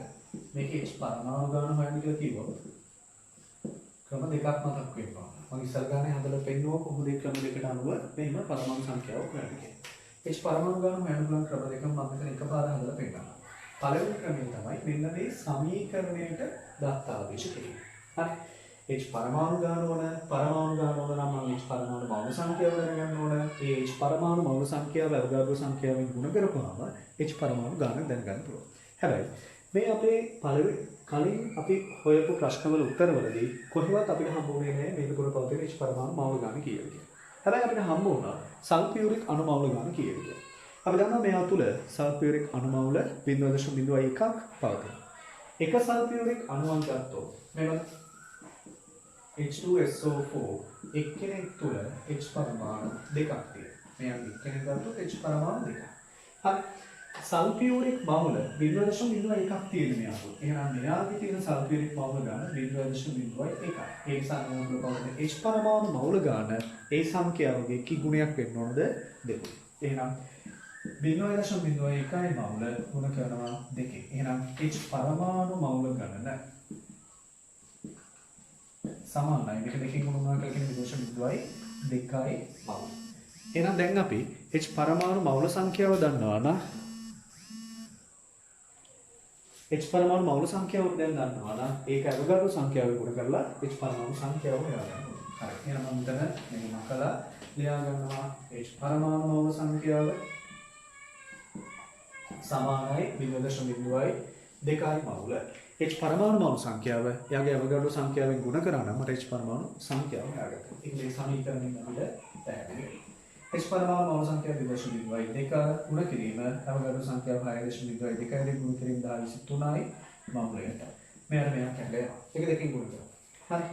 මේක H පරමාණු ගාන හොයන්න කියලා කිව්වොත් ක්‍රම දෙකක් මතක් වෙනවා. මම ඉස්සර ගානේ හදලා පෙන්නුවා කොහොමද මේ ක්‍රම දෙකට අනුව මෙන්න පරමාණු සංඛ්‍යාව හොයන්නේ කියලා. H පරමාණු ගාන හොයන්න පුළුවන් ක්‍රම දෙකම මම මෙතන එකපාර හදලා පෙන්නනවා. පළවෙනි ක්‍රමය තමයි මෙන්න මේ සමීකරණයට දත්ත ආදේශ කිරීම. හරි. H පරමාණු ගාන ඕන නම් මම H පරමාණු මවුල සංඛ්‍යාව දැනගන්න ඕන. ඒ H පරමාණු මවුල සංඛ්‍යාව අවගාඩ්‍රෝ සංඛ්‍යාවෙන් ගුණ කරපුවාම H පරමාණු ගාන දැනගන්න පුළුවන්. හැබැයි මේ අපේ කලින් අපි හොයපු ප්‍රශ්නවල උත්තරවලදී කොහෙවත් අපිට හම්බුනේ නැහැ මේක තුළ පවතින H පරමාණු මවුල ගාන කීයද කියලා. හැබැයි අපිට හම්බ වුණා සල්ෆියුරික් අණු මවුල ගාන කීයද කියලා. අපි දන්නවා මෙයා තුළ සල්ෆියුරික් අණු මවුල 0.01ක් පවතිනවා. එක සල්ෆියුරික් අණුවක් ගත්තොත් මේවා H2SO4 එක්කෙනෙක් තුළ H පරමාණු දෙකක් තියෙනවා. මෙයා එක්කෙනෙක් ගත්තොත් H පරමාණු දෙකක්. හරි. සල්ෆියුරික් මවුල 0.01ක් තියෙන මෙයා තුළ. එහෙනම් මෙයාගේ තියෙන සල්ෆියුරික් මවුල ගාන 0.01යි. ඒ සංඛ්‍යාව තුළ පවතින H පරමාණු මවුල ගාන ඒ සංඛ්‍යාවගේ කී ගුණයක් වෙන්න ඕනද? දෙකයි. එහෙනම් 0.01යි මවුල ගුණ කරනවා 2. එහෙනම් H පරමාණු මවුල ගණන සමානයි. මේක දෙකකින් ගුණ කරනවා කියන්නේ 0.02යි මවුල. එහෙනම් දැන් අපි H පරමාණු මවුල සංඛ්‍යාව දන්නවා නම් H පරමාණු මවුල සංඛ්‍යාව දැන් දන්නවා නම් ඒක අවගාඩ්‍රෝ සංඛ්‍යාවෙන් ගුණ කරලා H පරමාණු සංඛ්‍යාව හොයාගන්න ඕනේ. හරි. එහෙනම් මම මෙතන මෙහෙම කළා ලියා ගන්නවා H පරමාණු මවුල සංඛ්‍යාව සමානයි 0.02යි මවුල. H පරමාණු මවුල සංඛ්‍යාව එයාගේ අවගාඩ්‍රෝ සංඛ්‍යාවෙන් ගුණ කරා නම් මට H පරමාණු සංඛ්‍යාව හොයාගන්න. ඒක මේ සමීකරණයෙන් අපිට පැහැදිලි වෙනවා. H පරමාණු මවුල සංඛ්‍යාව 0.02 ගුණ කිරීම අවගාඩ්‍රෝ සංඛ්‍යාව 6.2 ගුණ කිරීම 1023යි මවුලයට. මෙයාට කැඩලා යනවා. ඒක දෙකකින් ගුණ කරනවා. හරි.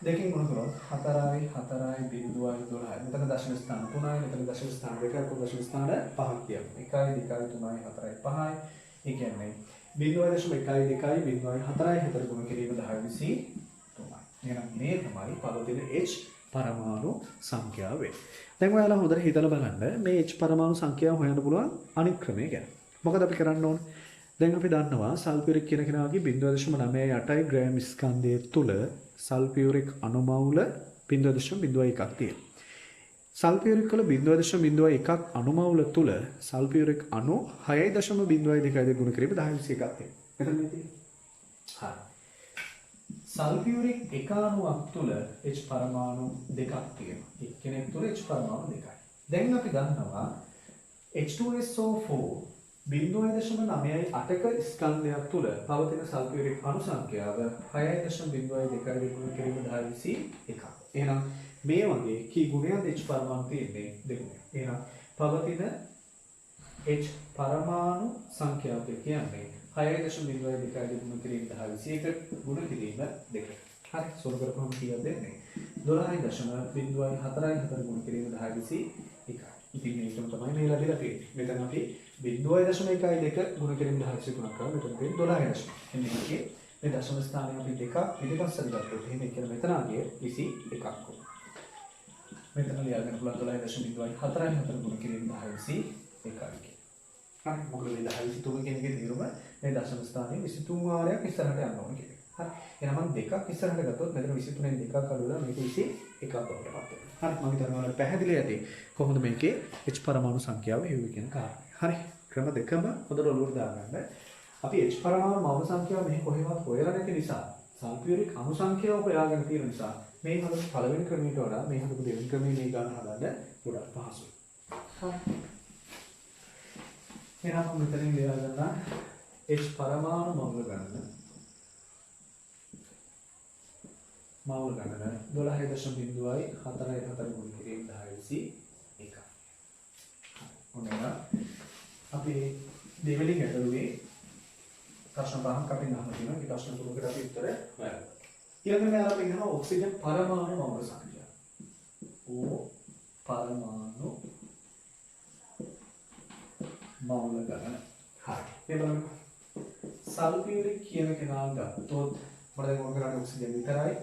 දෙකකින් ගුණ කරොත් 4යි 0.12. මෙතන දශම ස්ථාන 3යි මෙතන දශම ස්ථාන 2යි දශම ස්ථාන 5ක් කියනවා. 1යි 2යි 3යි 4යි 5යි. ඒ කියන්නේ 0.12යි 0.4යි හතර ගුණ කිරීම 1023යි. එහෙනම් මේ තමයි පවතින H පරමාණු සංඛ්‍යාව වෙන්නේ. දැන් ඔයාලා හොඳට හිතලා බලන්න මේ H පරමාණු සංඛ්‍යාව හොයන්න පුළුවන් අනිත් ක්‍රමය ගැන. මොකද අපි කරන්න ඕන? දැන් අපි දන්නවා සල්ෆියුරික් කියන කෙනාගේ 0.98යි ග්‍රෑම් ස්කන්ධය තුල සල්ෆියුරික් අණු මවුල 0.01ක් තියෙනවා. සල්ෆියුරික් වල 0.01ක් අණු මවුල තුල සල්ෆියුරික් අණු 6.02 ගුණ කිරීම 1021ක් තියෙනවා. මෙතන මේ තියෙන්නේ. හරි. සල්ෆියුරික් එක අණුවක් තුළ H පරමාණු දෙකක් තියෙනවා. එක්කෙනෙක් තුළ H පරමාණු දෙකයි. දැන් අපි ගන්නවා H2SO4 0.98ක ස්කන්ධයක් තුළ පවතින සල්ෆියුරික් අණු සංඛ්‍යාව 6.02 ගුණ කිරීම 1021ක්. එහෙනම් මේ වගේ කී ගුණයක්ද H පරමාණු තියෙන්නේ? දෙගුණයක්. එහෙනම් පවතින H පරමාණු සංඛ්‍යාව කියන්නේ 6.02 ගුණ කිරීම 1021 ගුණ කිරීම 2. හරි. සෝල කරපුවම කීයද දෙන්නේ? 12.04 ගුණ කිරීම 1021. ඉතින් මේකම තමයි මේ ලැබිලා තියෙන්නේ. මෙතන අපි 0.12 ගුණ කිරීම 1021 කරා. මෙතන තියෙන්නේ 12. එන්නේ මේකේ මේ දශම ස්ථානයේ අපි දෙකක් පිටිපස්සට ගත්තොත් එහෙනම් ඒක මෙතන ආගේ 21ක් වුණා. මෙතන ලියාගන්න පුළුවන් 12.04 ගුණ කිරීම 1021. හරි. මොකද මේ 1023 කියන එකේ තේරුම මේ දශම ස්ථානයේ 23 වාරයක් ඉස්සරහට යන්න ඕන කියන එක. හරි. එහෙනම් මම දෙකක් ඉස්සරහට ගත්තොත් මෙතන 23න් දෙකක් අඩුවලා මේක 21ක් බවට පත් වෙනවා. හරි. මම හිතනවා ඔයාලට පැහැදිලි ඇති කොහොමද මේකේ H පරමාණු සංඛ්‍යාව හෙව්වේ කියන කාරණේ. හරි. ක්‍රම දෙකම හොඳට ඔලුවට දාගන්න. අපි H පරමාණු මවුල සංඛ්‍යාව මෙහි කොහෙවත් හොයලා නැති නිසා සල්ෆියුරික් අණු සංඛ්‍යාව හොයාගෙන තියෙන නිසා මේ හදපු පළවෙනි ක්‍රමයට වඩා මේ හදපු දෙවෙනි ක්‍රමයේ මේ ගන්න හදන්න ගොඩක් පහසුයි. හරි. එහෙනම් මම මෙතනින් ලියා ගන්න H පරමාණු මවුල ගණන 12.04 ගුණ කිරීම 1021. ඔන්න අපි දෙවෙනි ගැටලුවේ ප්‍රශ්න පහක් අපි අහන්න තියෙනවා. ඒ ප්‍රශ්න තුනකට අපි උත්තර හොයන්න. ඊළඟට මෙයාලා අපි ඉන්නවා ඔක්සිජන් පරමාණු මවුල සංඛ්‍යාව. O පරමාණු මවුල ගණන. හරි. මේ බලන්න. සල්ෆියුරික් කියන කෙනා ගත්තොත් මම දැන් මොකද කරන්නේ ඔක්සිජන් විතරයි.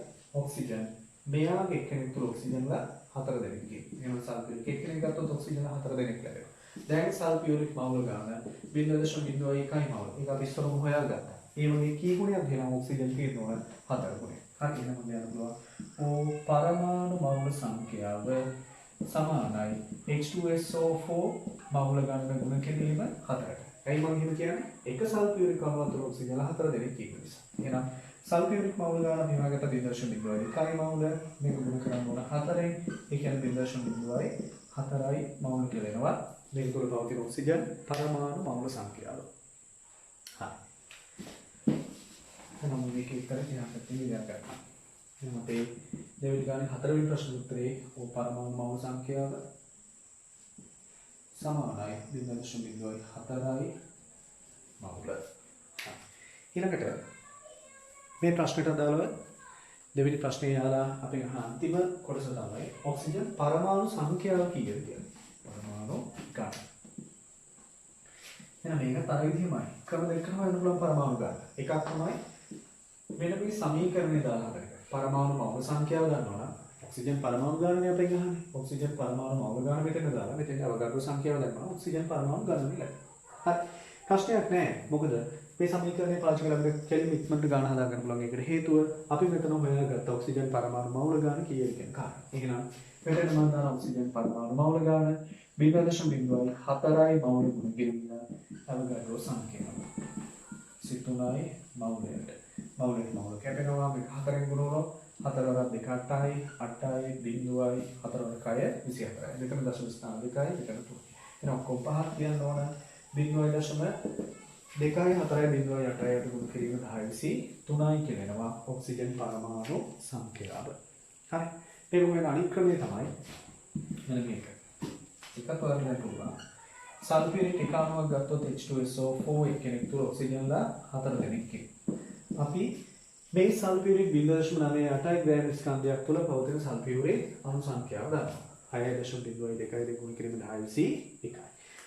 ඔක්සිජන් මෙයාගේ එක්කෙනෙක් තුල ඔක්සිජන්ලා 4 දෙනෙක් ඉන්නේ. එහෙනම් සල්ෆියුරික් එක්කෙනෙක් ගත්තොත් ඔක්සිජන් 4 දෙනෙක් ලැබෙනවා. දැන් සල්ෆියුරික් මවුල ගන්න 0.01 මවුල. ඒක අපි ඉස්සරහම හොයාගත්තා. ඒ වගේ කී ගුණයක් වෙනවා ඔක්සිජන් තියෙනවා 4 ගුණයක්. හරි එහෙනම් මම යන්න පුළුවන්. O පරමාණු මවුල සංඛ්‍යාව සමානයි H2SO4 මවුල ගන්න ගුණ කිරීම 4ට. ඇයි මම එහෙම කියන්නේ? එක සල්ෆියුරික් අණුවක් තුල ඔක්සිජන් 4 දෙනෙක් ඉන්න නිසා. එහෙනම් සල්ෆියුරික් මවුල ගන්න මේවාගත 0.02 මවුල මේක ගුණ කරන්න ඕන 4ෙන්. ඒ කියන්නේ 0.04යි මවුල කියලා එනවා. මේක තුල පවතින ඔක්සිජන් පරමාණු මවුල සංඛ්‍යාව. හරි. එහෙනම් මේක විතර කියන්නත් තියෙනවා. එහෙනම් අපේ දෙවෙනි ගානේ හතරවෙනි ප්‍රශ්න උත්තරේ O පරමාණු මවුල සංඛ්‍යාව සමානයි 0.04යි මවුල. ඊළඟට මේ ප්‍රශ්නට අදාළව දෙවෙනි ප්‍රශ්නේ යාලා අපි අහන අන්තිම කොටස තමයි ඔක්සිජන් පරමාණු සංඛ්‍යාව කීයද කියලා. පරමාණු ගන්න. එහෙනම් මේක තර විදිහමයි. ක්‍රම දෙකකම වෙන පුළුවන් පරමාණු ගන්න. එකක් තමයි මෙන්න මේ සමීකරණය දාලා හදන එක. පරමාණු මවුල සංඛ්‍යාව ගන්නවා නම් ඔක්සිජන් පරමාණු ගානනේ අපි ගහන්නේ. ඔක්සිජන් පරමාණු මවුල ගාන මෙතන දාලා මෙතන අවගාඩ්‍රෝ සංඛ්‍යාව දැම්මම ඔක්සිජන් පරමාණු ගාන ලැබෙනවා. හරි. ප්‍රශ්නයක් නැහැ. මොකද මේ සමීකරණය පාවිච්චි කරලා අපිට කෙලිම ඉක්මනට ගාන හදා ගන්න පුළුවන්. ඒකට හේතුව අපි මෙතන හොයාගත්ත ඔක්සිජන් පරමාණු මවුල ගාන කීයද කියන කාරණා. එහෙනම් මෙතන මම දාන ඔක්සිජන් පරමාණු මවුල ගාන 0.04යි මවුල ගුණ කිරීම අවගාඩ්‍රෝ සංඛ්‍යාව. 3යි මවුලයට. මවුල කැපෙනවා මේක 4ෙන් ගුණ වුණොත් 4 වරක් 2 8යි 8යි 0යි 4 වරක් 6 24යි. දෙකම දශම ස්ථාන 2යි දෙකම 3. එහෙනම් ඔක්කොම පහක් කියන්න ඕන 0.2යි 4යි 0යි 8යි ගුණ කිරීම 10යි 3යි කියනවා ඔක්සිජන් පරමාණු සංඛ්‍යාව. හරි. මේක වෙන අනිත් ක්‍රමය තමයි මෙන්න මේක. එකක් ඔයාලට පුළුවන්. සල්ෆියුරික් එක අණුවක් ගත්තොත් H2SO4 එක්කෙනෙක් තුල ඔක්සිජන්ලා 4 දෙනෙක් ඉන්නවා. අපි මේ සල්ෆියුරික් 0.98 ග්‍රෑම් ස්කන්ධයක් තුළ පවතින සල්ෆියුරික් අණු සංඛ්‍යාව ගන්නවා. 6.02 ගුණ කිරීම 10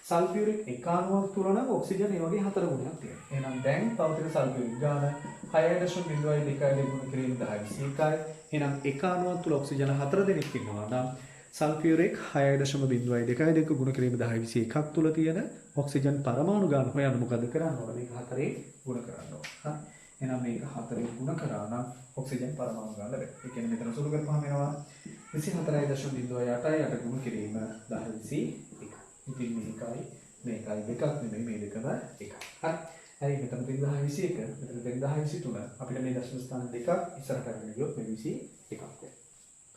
සල්ෆියුරික් එක අණුවක් තුළ නම් ඔක්සිජන් ඒ වගේ 4 ගුණයක් තියෙනවා. එහෙනම් දැන් පවතින සල්ෆියුරික් ගාන 6.02 ගුණ කිරීම 10 එහෙනම් එක අණුවක් තුළ ඔක්සිජන් 4 දෙනෙක් ඉන්නවා නම් සල්ෆියුරික් 6.02 ගුණ කිරීම 10 එකක් තුළ තියෙන ඔක්සිජන් පරමාණු ගාන හොයන්න මොකද කරන්න ඕන? මේක 4ෙන් ගුණ කරන්න ඕන. හරි. එහෙනම් මේක 4ෙන් ගුණ කරා නම් ඔක්සිජන් පරමාණු ගාන ලැබෙනවා. ඒ කියන්නේ මෙතන සුළු කරපුවාම එනවා 24.08යි 8 ගුණ කිරීම 10 ඉතින් මේකයි දෙකක් නෙමෙයි මේ දෙකම එකයි. හරි. හරි මෙතන 1021 මෙතන 1023 අපිට මේ දශම ස්ථාන දෙකක් ඉස්සරහට අරගෙන ගියොත් මේ 21ක් වෙනවා.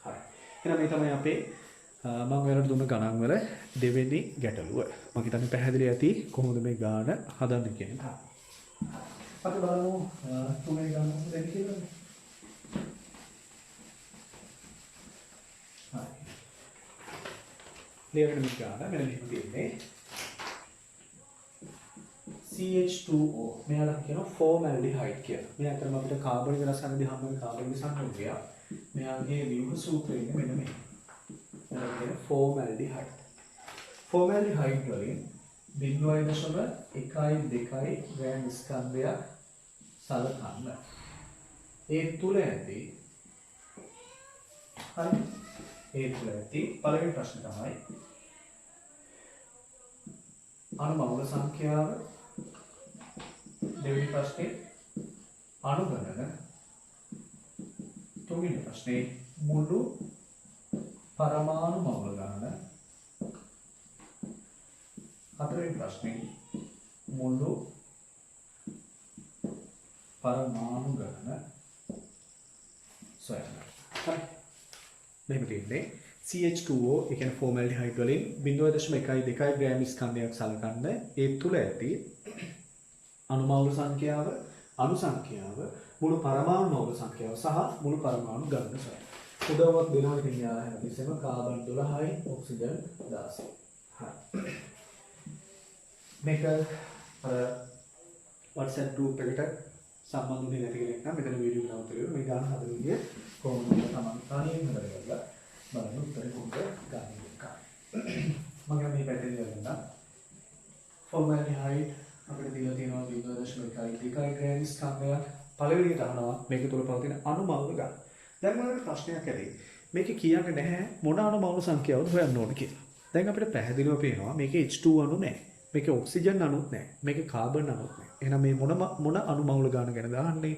හරි. එහෙනම් මේ තමයි අපේ මම ඔයාලට දුන්න ගණන් වල දෙවෙනි ගැටලුව. මම හිතන්නේ පැහැදිලි ඇති කොහොමද මේ ගාන හදන්නේ කියන එක. අපි බලමු තුන්වෙනි ගාන දෙන්න කියලා. හරි. දෙවෙනි ගාන මෙන්න මෙහෙම තියෙන්නේ. CH2O මෙයාලා කියනවා ෆෝමැල්ඩිහයිඩ් කියලා. මේ අතරම අපිට කාබනික රසායනික හම්බෙන කාබනික සංයුගය. මෙයාගේ ව්‍යුහ සූත්‍රය ඉන්නේ මෙන්න මේ. මෙයාලා කියන ෆෝමැල්ඩිහයිඩ්. ෆෝමැල්ඩිහයිඩ් වලින් 0.12 ග්‍රෑම් ස්කන්ධයක් සලකන්න. ඒ තුල ඇති හරි. ඒ තුල ඇති පළවෙනි ප්‍රශ්න තමයි අණු මවුල සංඛ්‍යාව. දෙවෙනි ප්‍රශ්නේ අණු ගණන. තුන්වෙනි ප්‍රශ්නේ මුළු පරමාණු මවුල ගණන. හතරවෙනි ප්‍රශ්නේ මුළු පරමාණු ගණන සොයන්න. හරි. මෙහෙම තියෙන්නේ CH2O ඒ කියන්නේ ෆෝමැල්ඩිහයිඩ් වලින් 0.12 ග්‍රෑම් ස්කන්ධයක් සලකන්න. ඒ තුල ඇති අණු මවුල සංඛ්‍යාව, අණු සංඛ්‍යාව, මුළු පරමාණු මවුල සංඛ්‍යාව සහ මුළු පරමාණු ගණන සොයන්න. උදව්වක් දෙනවා ඉතින් යාලා හැමතිස්සෙම කාබන් 12යි ඔක්සිජන් 16. හරි. මේක WhatsApp group එකට සම්බන්ධ වෙන්නේ නැති කෙනෙක් නම් මෙතන වීඩියෝ එක නවත්තලා මේ ගාන හදන විදිය කොහොමද කියලා තමයි තනියෙන් හදලා බලන්න උත්තරේ කොහොමද ගන්න එක. මම මේ පැත්තේ ගන්නවා. formaldehyde අපිට දීලා තියෙනවා 0.1 ග්‍රෑම් ස්කන්ධයක් පළවෙනියට අහනවා මේක තුල පවතින අණු මවුල ගන්න. දැන් මොනවාද ප්‍රශ්නයක් ඇති. මේකේ කියන්නේ නැහැ මොන අණු මවුල සංඛ්‍යාවද හොයන්න ඕන කියලා. දැන් අපිට පැහැදිලිව පේනවා මේකේ H2 අණු නැහැ. මේකේ ඔක්සිජන් අණුත් නැහැ. මේකේ කාබන් අණුත් නැහැ. එහෙනම් මේ මොන අණු මවුල ගන්න ගැන දාන්නේ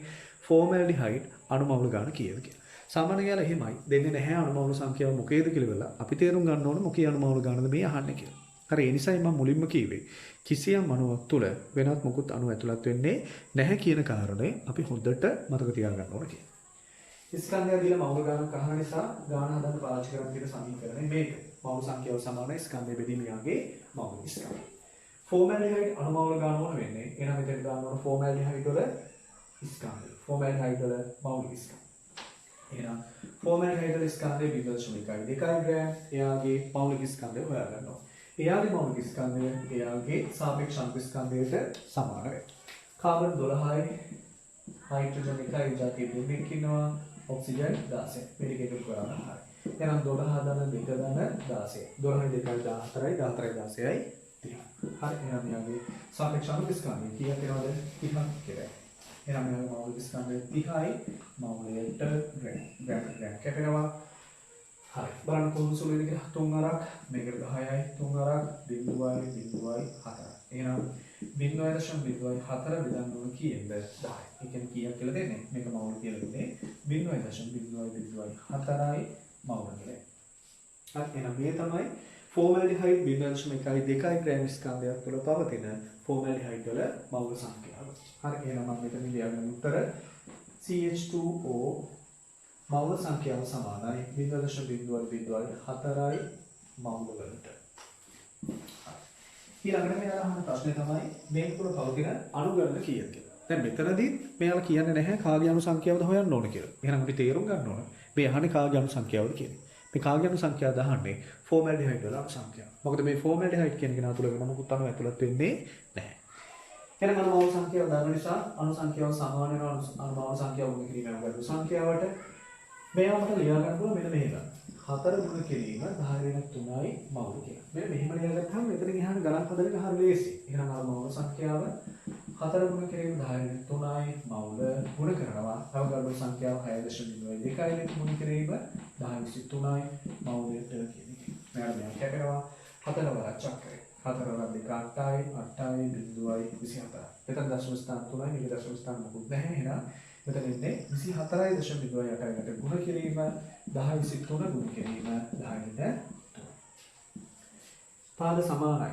formaldehyde අණු මවුල ගන්න කීයද කියලා. සාමාන්‍ය කියලා එහෙමයි දෙන්නේ නැහැ අණු මවුල සංඛ්‍යාව මොකේද කියලා වෙලා අපි තේරුම් ගන්න ඕන මොකේ අණු මවුල ගන්නද මේ අහන්නේ කියලා. හරි ඒ නිසායි මම මුලින්ම කිව්වේ කිසියම් අණුවක් තුල වෙනත් මොකුත් අණු ඇතුළත් වෙන්නේ නැහැ කියන කාරණේ අපි හොඳට මතක තියාගන්න ඕන කියලා. ස්කන්ධය දීලා මවුල ගණන් අහන නිසා ගාන හදන්න පාවිච්චි කරන තියෙන සමීකරණය මේක. මවුල සංඛ්‍යාව සමානයි ස්කන්ධය බෙදීම යාගේ මවුල ස්කන්ධය. formaldehyde අණු මවුල ගන්න ඕන වෙන්නේ. එහෙනම් මෙතන ගන්න ඕන formaldehyde වල ස්කන්ධය. formaldehyde වල මවුල ස්කන්ධය. එහෙනම් formaldehyde වල ස්කන්ධය 0.2 ග්‍රෑම්. එයාගේ මවුලික ස්කන්ධය හොයාගන්න ඕන. එයාගේ මවුලික ස්කන්ධය එයාගේ සාපේක්ෂ අංක ස්කන්ධයට සමාන වෙනවා. කාබන් 12යි හයිඩ්‍රජන් 1යි ජාතිය දෙකක් ඉන්නවා. ඔක්සිජන් 16. මේක එකතු කරලා හරි. එහෙනම් 12 ධන 2 ධන 16. 12යි 2යි 14යි 14යි 16යි 30. හරි එහෙනම් එයාගේ සාපේක්ෂ අංක ස්කන්ධය කීයක් වෙනවද? 30ක් කියලා. එහෙනම් එයාගේ මවුලික ස්කන්ධය 30යි මවුලයට ග්‍රෑම් කැපෙනවා. හරි බලන්න කොහොමද සුළු වෙන්නේ කියලා 3 අරක් මේකට 10යි 3 අරක් 0.04 එහෙනම් 0.04 බෙදන්න ඕන කීයද 10 ඒ කියන්නේ කීයක් කියලා දෙන්නේ මේක මවුල කියලා දෙන්නේ 0.04යි මවුල කියලා හරි එහෙනම් මේ තමයි formaldehyde 0.1 ග්‍රෑම් ස්කන්ධයක් තුළ පවතින formaldehyde වල මවුල සංඛ්‍යාව හරි එහෙනම් මම මෙතන ලියගෙන උත්තර CH2O මවුල සංඛ්‍යාව සමානයි 0.04යි මවුල වලට. ඊළඟට මෙයාලා අහන ප්‍රශ්නේ තමයි මේක තුළ පවතින අණු ගණන කීයද කියලා. දැන් මෙතනදී මෙයාලා කියන්නේ නැහැ කාගේ අණු සංඛ්‍යාවද හොයන්න ඕන කියලා. එහෙනම් අපි තේරුම් ගන්න ඕන මේ අහන්නේ කාගේ අණු සංඛ්‍යාවද කියන්නේ. මේ කාගේ අණු සංඛ්‍යාවද අහන්නේ formaldehyde වල අණු සංඛ්‍යාව. මොකද මේ formaldehyde කියන කෙනා තුළ වෙන මොකුත් අණු ඇතුළත් වෙන්නේ නැහැ. එහෙනම් අණු මවුල සංඛ්‍යාව දන්න නිසා අණු සංඛ්‍යාව සමාන වෙනවා අණු මවුල සංඛ්‍යාව ගුණ කිරීම අණු සංඛ්‍යාවට මෙයා මට ලියා ගන්න පුළුවන් මෙන්න මෙහෙම. 4 ගුණ කිරීම 10/3යි මවුල කියලා. මෙන්න මෙහෙම ලියාගත්තාම මෙතන ගියාම ගණන් හදන එක හරිය ලේසි. එහෙනම් අර මවුල සංඛ්‍යාව 4 ගුණ කිරීම 10/3යි මවුල ගුණ කරනවා. අවගඩ සංඛ්‍යාව 6.2යි ගුණ කිරීම 10/3යි මවුලට කියන එක. මෙයාලා මෙයා කැපෙනවා 4 වරක් චක්‍රය. 4 වරක් 2 8යි 8යි 0.24. මෙතන දශම ස්ථාන 3යි මේක දශම ස්ථාන මොකුත් නැහැ. එහෙනම් මෙතන ඉන්නේ 24.8කට ගුණ කිරීම 10/23 ගුණ කිරීම 10/3. පාද සමානයි.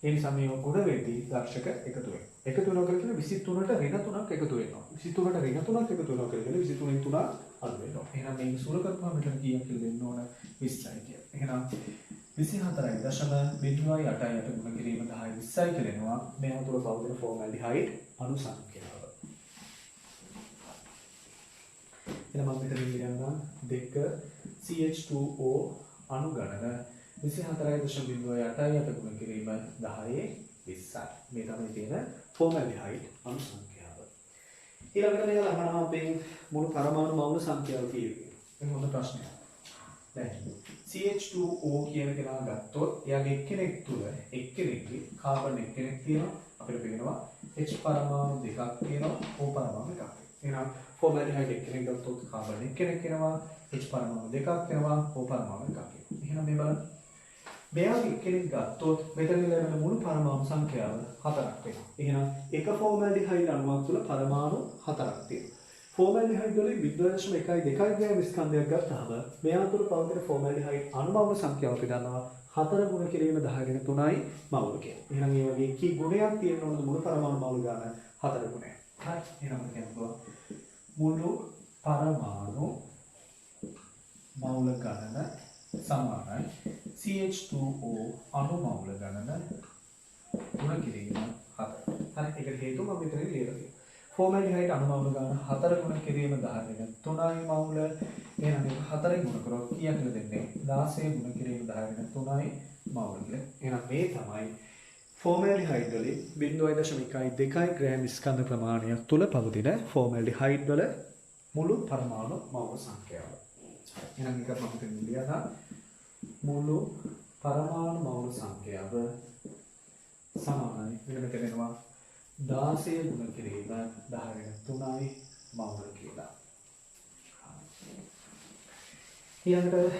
ඒ නිසා මේ ගුණ වෙද්දී දර්ශක එකතු වෙනවා. එකතු වෙනවා කියලා කියන 23ට ඍණ 3ක් එකතු වෙනවා. 23ට ර්ණ 3ක් එකතු වෙනවා කියලා 23න් 3 අඩු වෙනවා. එහෙනම් මේක සූර කරපුවාම මෙතන කීයක් කියලා දෙන්න ඕන 20යි කියලා. එහෙනම් 24.08යි ගුණ කිරීම 10/20යි කියලා එනවා. මේ අතුර පවතින formaldehyde අණු සංඛ්‍යාව. එහෙනම් මම මෙතන කියනවා 2 CH2O අණු ගණන 24.08යි ගුණ කිරීම 10/20යි. මේ තමයි තියෙන formaldehyde අණු සංඛ්‍යාව. ඊළඟට මේක අහනවා අපේ මුළු පරමාණු මවුල සංඛ්‍යාව කීයද? ඒක හොඳ ප්‍රශ්නයක්. දැන් CH2O කියන කෙනා ගත්තොත් එයාගේ එක්කෙනෙක් තුල එක්කෙනෙක්ගේ කාබන් එක්කෙනෙක් තියෙනවා. අපිට පේනවා H පරමාණු දෙකක් තියෙනවා O පරමාණු එකක්. එහෙනම් formaldehyde එක්කෙනෙක් ගත්තොත් කාබන් එක්කෙනෙක් වෙනවා H පරමාණු දෙකක් වෙනවා O පරමාණු එකක්. එහෙනම් මේ බලන්න මෙයාගේ එක්කෙනෙක් ගත්තොත් මෙතන ලැබෙන මුළු පරමාණු සංඛ්‍යාව 4ක් වෙනවා. එහෙනම් එක formaldehyde අණුවක් තුල පරමාණු 4ක් තියෙනවා. formaldehyde වලින් 0.1 ග්‍රෑම් ස්කන්ධයක් ගත්තාම මෙයා තුල පවතින formaldehyde අණුමවුල සංඛ්‍යාව අපි දන්නවා 4 ගුණ කිරීම 10/3යි මවුල කියලා. එහෙනම් මේ වගේ කී ගුණයක් තියෙන ඕනද මුළු පරමාණු මවුල ගන්න 4 ගුණයක්. හරි. එහෙනම් අපි කියනවා මුළු පරමාණු මවුල ගණන සමානයි CH2O අණු මවුල ගණන ගුණ කිරීම 4. හරි. ඒකට හේතුව මම මෙතන ලියලා තියෙනවා. formaldehyde අණු මවුල ගණන 4 ගුණ කිරීම 10/3යි මවුල. එහෙනම් මේක 4ෙන් ගුණ කරොත් කීයක් දෙන්නේ? 16 ගුණ කිරීම 10/3යි මවුල කියලා. එහෙනම් මේ තමයි ෆෝමැල්ඩිහයිඩ් වලින් 0.1 ග්‍රෑම් ස්කන්ධ ප්‍රමාණයක් තුල පවතින ෆෝමැල්ඩිහයිඩ් වල මුළු පරමාණු මවුල සංඛ්‍යාව. එහෙනම් එක මම මෙතන ලියලා මුළු පරමාණු මවුල සංඛ්‍යාව සමානයි මෙන්න මෙතන එනවා 16 ගුණ කිරීම 10^3යි මවුල කියලා. ඊළඟට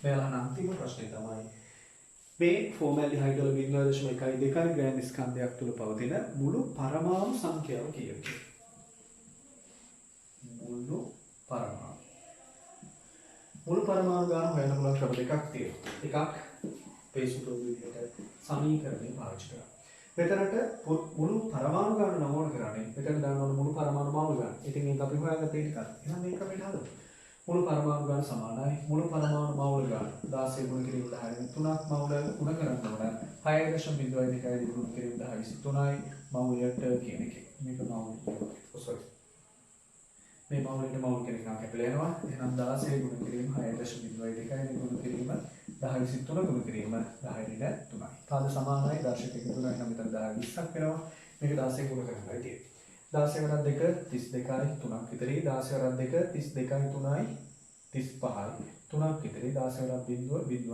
මෙයාලා අන්තිම ප්‍රශ්නේ තමයි මේ ෆෝමැල්ඩිහයිඩ් වල 0.1 ග්‍රෑම් ස්කන්ධයක් තුල පවතින මුළු පරමාණු සංඛ්‍යාව කීයද? මුළු පරමාණු ගාන හොයන්න පුළුවන් ක්‍රම දෙකක් තියෙනවා. එකක් පේසුතෝ විදිහට සමීකරණය පාවිච්චි කරනවා. මෙතනට මුළු පරමාණු ගාන නමෝන කරන්නේ. මෙතන දාන්න ඕන මුළු පරමාණු මවුල ගාන. ඉතින් මේක අපි හොයාගත්ත ටිකක්. එහෙනම් මේක අපිට හදමු. මුළු පරමාණු ගාන සමානයි. මුළු පරමාණු මවුල ගාන 16 ගුණ කිරීම 10 3ක් මවුල ගුණ කරන්න ඕන. 6.02 ගුණ කිරීම 10^3යි මවුලට කියන එක. මේක මවුල. sorry. මේ මවුලට මවුල් කෙනෙක් නම් කැපිලා යනවා. එහෙනම් 16 ගුණ කිරීම 6.02 ගුණ කිරීම 10^3 ගුණ කිරීම 10^3යි. පාද සමානයි දර්ශක එකතු වෙනවා. එහෙනම් මෙතන 10 20ක් වෙනවා. මේක 16 ගුණ කරන්නයි තියෙන්නේ. 16 වරක් 2 32යි 3ක් විතරයි. 16 වරක් 2 32යි 3යි 35යි 3ක් විතරයි. 16 වරක් 0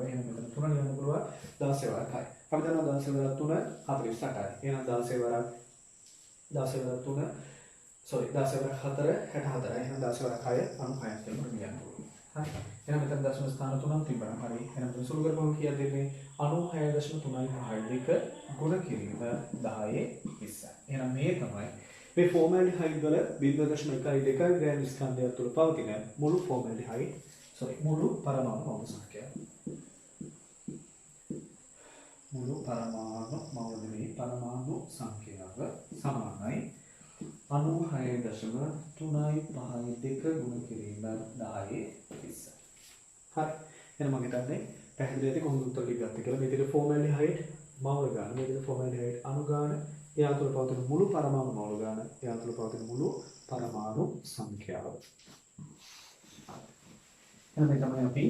එහෙනම් මෙතන 3 ලියන්න පුළුවන්. 16 වරක් 6යි. අපි දන්නවා 16 වරක් 3 48යි. එහෙනම් 16 වරක් 3 sorry 16 වරක් 4 64යි. එහෙනම් 16 වරක් 6 96ක් කියලා ලියන්න පුළුවන්. හරි. එහෙනම් මෙතන දශම ස්ථාන 3ක් තිබ්බනම් හරි. එහෙනම් මෙතන සුළු කරපුවම කීයද දෙන්නේ? 96.352 ගුණ කිරීම 10/20. එහෙනම් මේ තමයි මේ ෆෝමැල්ඩිහයිඩ් වල 0.12 ග්‍රෑම් ස්කන්ධයක් තුළ පවතින මුළු මුළු පරමාණු මවුල සංඛ්‍යාව. මුළු පරමාණු පරමාණු සංඛ්‍යාව සමානයි 96.352 ගුණ කිරීම 10/20. හරි. එහෙනම් මම හිතන්නේ පැහැදිලිද කොහොමද උත්තර ටික ගත්තේ කියලා. මේ විදිහට ෆෝමැල්ඩිහයිඩ් මවුල ගන්න, මේ විදිහට ෆෝමැල්ඩිහයිඩ් අණු ගන්න, එයා තුළ පවතින මුළු පරමාණු මවුල ගන්න, එයා තුළ පවතින මුළු පරමාණු සංඛ්‍යාව. එහෙනම් මේ තමයි අපි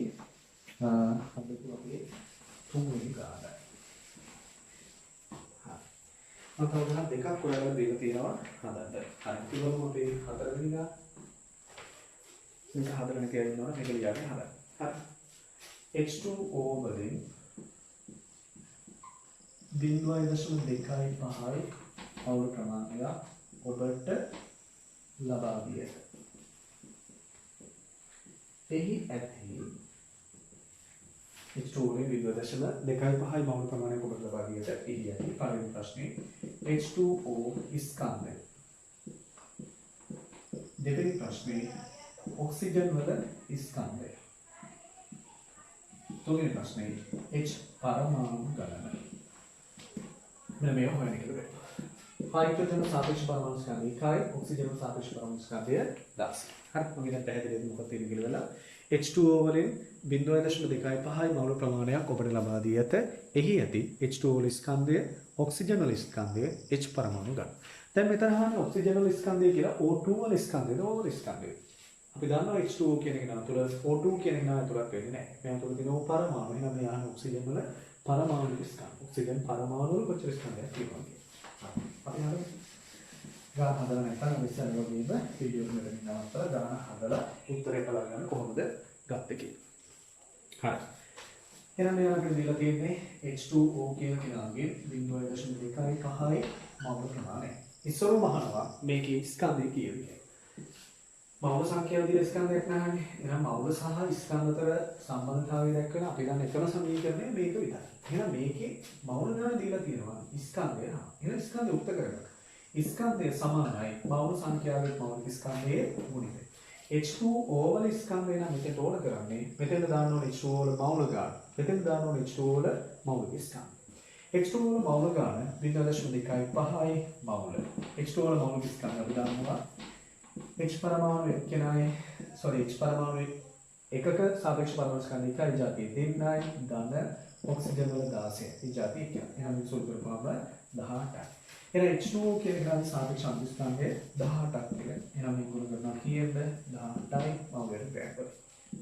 අපේ තුන්වෙනි ගාන. හරි. මම තව ගණන් දෙකක් ඔයාලට දීලා තියෙනවා හදන්න. හරි. ඉතින් අපේ හතරවෙනි ගාන. මේක හදන්න කියලා ඉන්නවා මේක ලියන්න හදන්න. හරි. H2O වලින් 0.25 මවුල ප්‍රමාණයක් ඔබට ලබා දිය. එහි ඇති H2O වලින් 0.25 මවුල ප්‍රමාණයක් ඔබට ලබා දියට එහි ඇති පළවෙනි ප්‍රශ්නේ H2O ස්කන්ධය. දෙවෙනි ප්‍රශ්නේ ඔක්සිජන් වල ස්කන්ධය. තුන්වෙනි ප්‍රශ්නේ H පරමාණු ගණන. මෙන්න මේව හොයන්න කියලා බෑ. හයිඩ්‍රජන් සාපේක්ෂ පරමාණු ස්කන්ධය 1යි ඔක්සිජන් සාපේක්ෂ පරමාණු ස්කන්ධය 10. හරි මම දැන් පැහැදිලිද මොකක්ද තියෙන්නේ කියලා. H2O වලින් 0.25 මවුල ප්‍රමාණයක් ඔබට ලබා දී ඇත. එහි ඇති H2O වල ස්කන්ධය, ඔක්සිජන් වල ස්කන්ධය, H පරමාණු ගන්න. දැන් මෙතන අහන්නේ ඔක්සිජන් වල ස්කන්ධය කියලා O2 වල ස්කන්ධයද O වල ස්කන්ධයද? අපි දන්නවා H2O කියන එක නතුල O2 කියන එක නතුලක් වෙන්නේ නැහැ. මේ අතුල තියෙන O පරමාණු. එහෙනම් මේ අහන්නේ ඔක්සිජන් වල පරමාණු ස්කන්ධ. ඔක්සිජන් පරමාණු වල කොච්චර ස්කන්ධයක් තියෙනවද කියලා. අපි හරියට ගාන හදලා නැත්නම් ඉස්සර වගේම වීඩියෝ එකකින් නවත්තලා ගාන හදලා උත්තරේ බලන්න කොහොමද ගත්තේ කියලා. හරි. එහෙනම් මෙයාලට දීලා තියෙන්නේ H2O කියන කෙනාගේ 0.25 මවුල ප්‍රමාණය. ඉස්සරම අහනවා මේකේ ස්කන්ධය කීයද කියලා. මවුල සංඛ්‍යාව දිලා ස්කන්ධයක් නැහැනේ. එහෙනම් මවුල සහ ස්කන්ධ අතර සම්බන්ධතාවය දක්වන අපි ගන්න එකම සමීකරණය මේක විතරයි. එහෙනම් මේකේ මවුල ගාන දීලා තියෙනවා ස්කන්ධය. එහෙනම් ස්කන්ධය උක්ත කරගන්න. ස්කන්ධය සමානයි මවුල සංඛ්‍යාවේ මවුල ස්කන්ධයේ ගුණිතය. H2O වල ස්කන්ධය නම් මෙතෙන්ට ඕන කරන්නේ මෙතෙන්ට දාන්න ඕනේ H2O වල මවුල ගාන. මෙතෙන්ට දාන්න ඕනේ H2O වල මවුල ස්කන්ධය. H2O වල මවුල ගාන 0.25 මවුල. H2O වල මවුල ස්කන්ධය අපි දානවා H පරමාණු එක්කෙනායි H පරමාණු එකක සාපේක්ෂ පරමාණු ස්කන්ධ එකයි જાතිය දෙන්නයි ධන ඔක්සිජන් වල 16 ඒ જાතිය එක. එහෙනම් මේ සූත්‍ර ප්‍රමාණය 18යි. එහෙනම් H2O කියන ගාන සාපේක්ෂ අණු ස්කන්ධය 18ක් කියලා. එහෙනම් මේ ගුණ කරනවා කීයද 18යි මවුලට බෑකර්.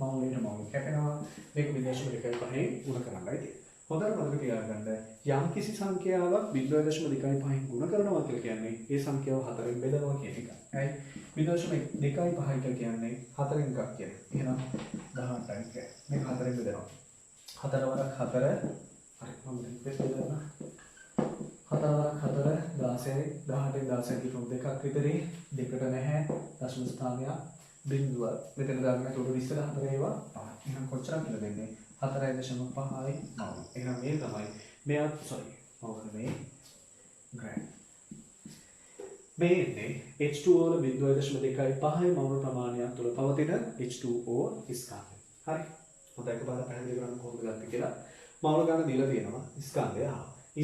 මවුලට කැපෙනවා මේක 0.25 ගුණ කරන්නයි තියෙන්නේ. හොඳට මතක තියාගන්න යම් කිසි සංඛ්‍යාවක් 0.25න් ගුණ කරනවා කියලා කියන්නේ ඒ සංඛ්‍යාව 4න් බෙදනවා කියන එක. හරි. 0.25 කියලා කියන්නේ 4න් එකක් කියන්නේ. එහෙනම් 18යි කියන්නේ. මේක 4න් බෙදනවා. 4 වරක් 4 හරි මම දැන් බෙදනවා. 4 වරක් 4 16යි 18න් 16 කිව්වොත් දෙකක් විතරේ දෙකට නැහැ දශම ස්ථානයක් බිංදුව මෙතන දාගෙන උඩ 24 ඒවා එහෙනම් කොච්චරක් කියලා දෙන්නේ 4.5යි මවුල. එහෙනම් මේ තමයි මෙයා සෝරි මවුල මේ ග්‍රෑම් මේ ඉන්නේ H2O වල 0.25යි මවුල ප්‍රමාණයක් තුළ පවතින H2O ස්කන්ධය. හරි. හොඳයි එකපාරට පැහැදිලි කරන්න කොහොමද ගත්තේ කියලා. මවුල ගන්න දීලා තියෙනවා ස්කන්ධය.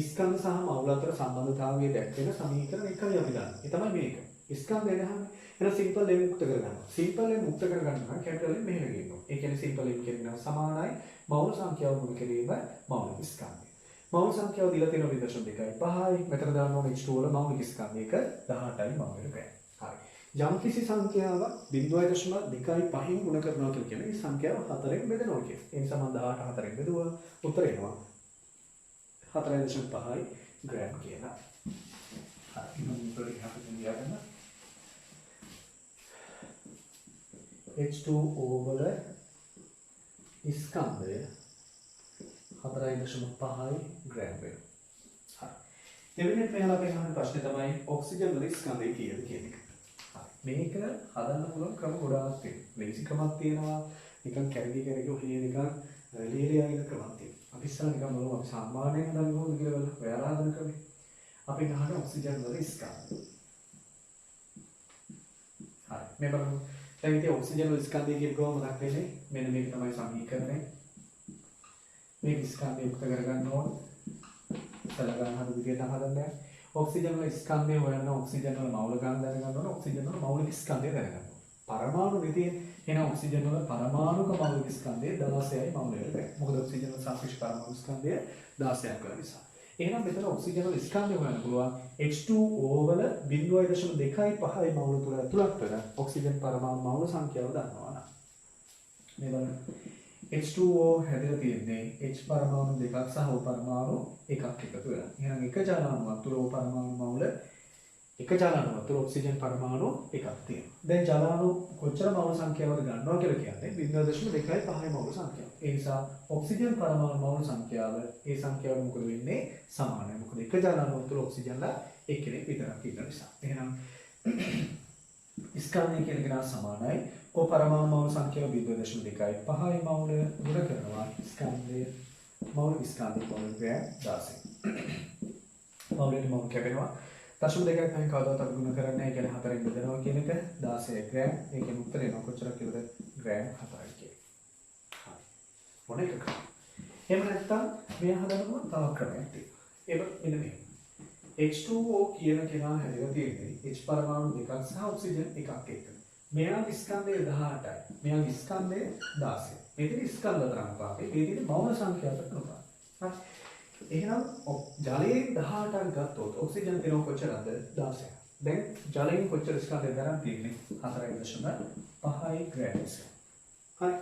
ස්කන්ධ සහ මවුල අතර සම්බන්ධතාවය දැක්වෙන සමීකරණ එකයි අපි ගන්න. ඒ තමයි මේක. ස්කන්ධය ගහන්නේ එහෙනම් සිම්පල් M මුක්ත කරගන්නවා. සිම්පල් M මුක්ත කරගන්න නම් කැපිටල් M මෙහෙම ගන්නවා. ඒ කියන්නේ සිම්පල් M කියනවා සමානයි මවුල සංඛ්‍යාව ගුණ කිරීම මවුලික ස්කන්ධය. මවුල සංඛ්‍යාව දීලා තියෙනවා 0.25යි. මෙතන දාන්න ඕනේ H2 වල මවුලික ස්කන්ධය එක 18යි මවුලට ගන්න. හරි. යම් කිසි සංඛ්‍යාවක් 0.25න් ගුණ කරනවා කියන්නේ ඒ සංඛ්‍යාව 4ෙන් බෙදනවා කියන්නේ. ඒ නිසා මම 18 4ෙන් බෙදුවා. උත්තර එනවා 4.5යි ග්‍රෑම් කියලා. හරි. මම උත්තර ඉහකට ලියන්න. H2O වල ස්කන්ධය 4.5යි ග්‍රෑම් වෙනවා. හරි. දෙවෙනි මෙයාලා අපේ ප්‍රශ්නේ තමයි ඔක්සිජන් වල ස්කන්ධය කීයද කියන එක. හරි. මේක හදන්න පුළුවන් ක්‍රම ගොඩාක් තියෙනවා. ලේසි ක්‍රමක් තියෙනවා. නිකන් කැරකි ඔහේ නිකන් ලියලා යන ක්‍රමක් තියෙනවා. අපි ඉස්සර නිකන් බලමු අපි සාමාන්‍යයෙන් හදන්න ඕනද කියලා බලන්න. ඔයාලා හදන ක්‍රමේ. අපි ගන්න ඔක්සිජන් වල ස්කන්ධය. හරි. මේ බලමු. දැන් ඉතින් ඔක්සිජන් වල ස්කන්ධය කියපුවම මතක් වෙන්නේ මෙන්න මේක තමයි සමීකරණය. මේක ස්කන්ධය යුක්ත කරගන්න ඕන. සලගන්න හදු විදියට හදන්න. ඔක්සිජන් වල ස්කන්ධය හොයන්න ඔක්සිජන් වල මවුල ගන්න දැනගන්න ඕන. ඔක්සිජන් වල මවුලික ස්කන්ධය දැනගන්න ඕන. පරමාණු විදියේ එන ඔක්සිජන් වල පරමාණුක මවුලික ස්කන්ධය 16යි මවුලට බෑ. මොකද ඔක්සිජන් වල සාපේක්ෂ පරමාණු ස්කන්ධය 16ක් වෙන නිසා. එහෙනම් මෙතන ඔක්සිජන් වල ස්කන්ධය හොයන්න පුළුවන් H2O වල 0.25යි මවුල තුල ඇතුළත් වෙන ඔක්සිජන් පරමාණු මවුල සංඛ්‍යාව දන්නවා නම් මේ බලන්න H2O හැදලා තියෙන්නේ H පරමාණු දෙකක් සහ O පරමාණු එකක් එකතු වෙලා. එහෙනම් එක ජලාණුවක් තුල O පරමාණු මවුල එක ජලාණුවක් තුල ඔක්සිජන් පරමාණු එකක් තියෙනවා. දැන් ජලාණු කොච්චර මවුල සංඛ්‍යාවද ගන්නවා කියලා කියන්නේ 0.25යි මවුල සංඛ්‍යාව. ඒ නිසා ඔක්සිජන් පරමාණු මවුල සංඛ්‍යාව ඒ සංඛ්‍යාව මොකද වෙන්නේ? සමානයි. මොකද එක ජලාණුවක් තුල ඔක්සිජන්ලා එක්කෙනෙක් විතරක් ඉන්න නිසා. එහෙනම් ස්කන්ධය කියන කෙනා සමානයි. O පරමාණු මවුල සංඛ්‍යාව 0.25යි මවුල ගුණ කරනවා ස්කන්ධය මවුලික ස්කන්ධය මවුල ග්‍රෑම් 16. මවුලට මවුල කැපෙනවා. දශම දෙකක් තමයි කවදාවත් අපි ගුණ කරන්නේ. ඒ කියන්නේ 4ෙන් බෙදනවා කියන එක 16 ග්‍රෑම්. ඒකෙන් උත්තරේ එනවා කොච්චරක් කියලාද? ග්‍රෑම් 4යි කියන්නේ. හරි. මොන එකක? එහෙම නැත්නම් මේ හදනකොට තව ක්‍රමයක් තියෙනවා. ඒක මෙන්න මේ. H2O කියන කෙනා හැදලා තියෙන්නේ H පරමාණු දෙකක් සහ ඔක්සිජන් එකක් එක්ක. මෙයාගේ ස්කන්ධය 18යි. මෙයාගේ ස්කන්ධය 16යි. මේකේ ස්කන්ධ තරංගාවේ මේකේ මවුල සංඛ්‍යාවට කරනවා. හරි. එහෙනම් ජලයෙන් 18ක් ගත්තොත් ඔක්සිජන් තියෙන කොච්චරද? 16ක්. දැන් ජලයෙන් කොච්චර ස්කන්ධය දරන් තියෙන්නේ? 4.5යි ග්‍රෑම්. හරි.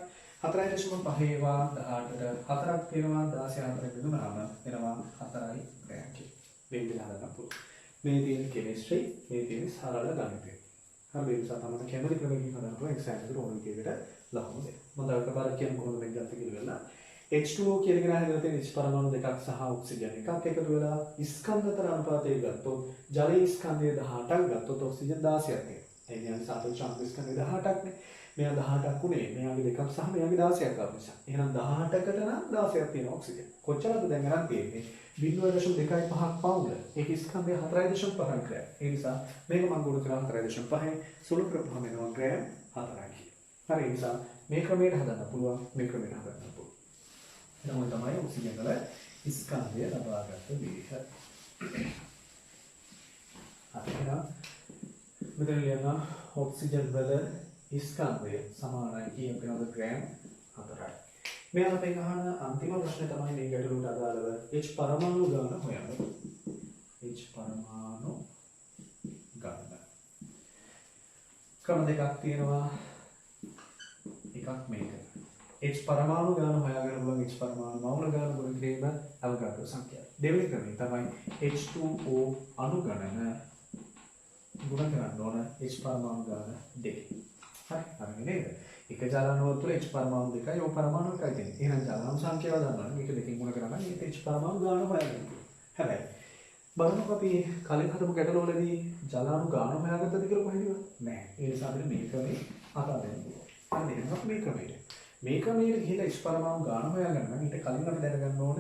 4.5 ඒවා 18ට 4ක් තියෙනවා 16 4ක් බෙදුනහම එනවා 4යි ග්‍රෑම් කියලා. මේ විදිහට හදන්න පුළුවන්. මේ තියෙන කෙමිස්ට්‍රි, මේ තියෙන සරල ගණිතය. හරි මේ නිසා තමයි කැමති ක්‍රමයකින් හදන්න පුළුවන් එක්සෑම් එකට ඕන විදිහට ලකුණු දෙන්න. මම තව එකපාරක් කියන්න කොහොමද මේක ගත්තේ කියලා. H2O කියන එක හැදලා තියෙන H පරමාණු දෙකක් සහ ඔක්සිජන් එකක් එකතු වෙලා ස්කන්ධ අතර අනුපාතය ගත්තොත් ජලයේ ස්කන්ධය 18ක් ගත්තොත් ඔක්සිජන් 16ක් තියෙනවා. ඒ කියන්නේ සාපේක්ෂ අංක ස්කන්ධය 18ක් නේ. මෙයා 18ක් උනේ මෙයාගේ දෙකක් සහ මෙයාගේ 16ක් ගන්න නිසා. එහෙනම් 18කට නම් 16ක් තියෙන ඔක්සිජන්. කොච්චරද දැන් අරන් තියෙන්නේ? 0.25ක් පවුල. ඒක ස්කන්ධය 4.5ක් ග්‍රෑම්. ඒ නිසා මේක මම ගුණ කරලා 4.5යි සුළු කරපුවාම එනවා ග්‍රෑම් 4යි. හරි ඒ නිසා මේ ක්‍රමයට හදන්න පුළුවන් මේ ක්‍රමයට හදන්න පුළුවන්. එතකොට තමයි ඔක්සිජන් වල ස්කන්ධය ලබාගත් විදිහ. හරි එහෙනම් මෙතන ලියන ඔක්සිජන් වල ස්කන්ධය සමානයි කියන වෙනද ග්‍රෑම් 4යි. මේ අපෙන් අහන අන්තිම ප්‍රශ්නේ තමයි මේ ගැටලුවට අදාළව H පරමාණු ගාන හොයන්න. H පරමාණු ගාන. ක්‍රම දෙකක් තියෙනවා. එකක් මේක. H පරමාණු ගාන හොයාගන්න පුළුවන් H පරමාණු මවුල ගාන ගුණ කිරීම අවගාඩ්‍රෝ සංඛ්‍යාව. දෙවෙනි ක්‍රමය තමයි H2O අණු ගණන ගුණ කරන්න ඕන H පරමාණු ගාන දෙකෙන්. හරි හරිනේ නේද? එක ජලාණුව තුළ H පරමාණු දෙකයි O පරමාණු එකයි තියෙන්නේ. එහෙනම් ජලාණු සංඛ්‍යාව දන්නවා නම් මේක දෙකෙන් ගුණ කරනවා නම් H පරමාණු ගාන හොයාගන්න. හැබැයි බලමුකෝ අපි කලින් හදපු ගැටලුවලදී ජලාණු ගාන හොයාගත්තද කියලා කොහෙදවත් නෑ. ඒ නිසා අපිට මේ ක්‍රමේ හදා දෙන්න ඕනේ. අන්න එහෙනම් අපි මේ ක්‍රමයට මේ ක්‍රමයට ගිහිල්ලා H පරමාණු ගාන හොයාගන්න නම් ඊට කලින් අපි දැනගන්න ඕන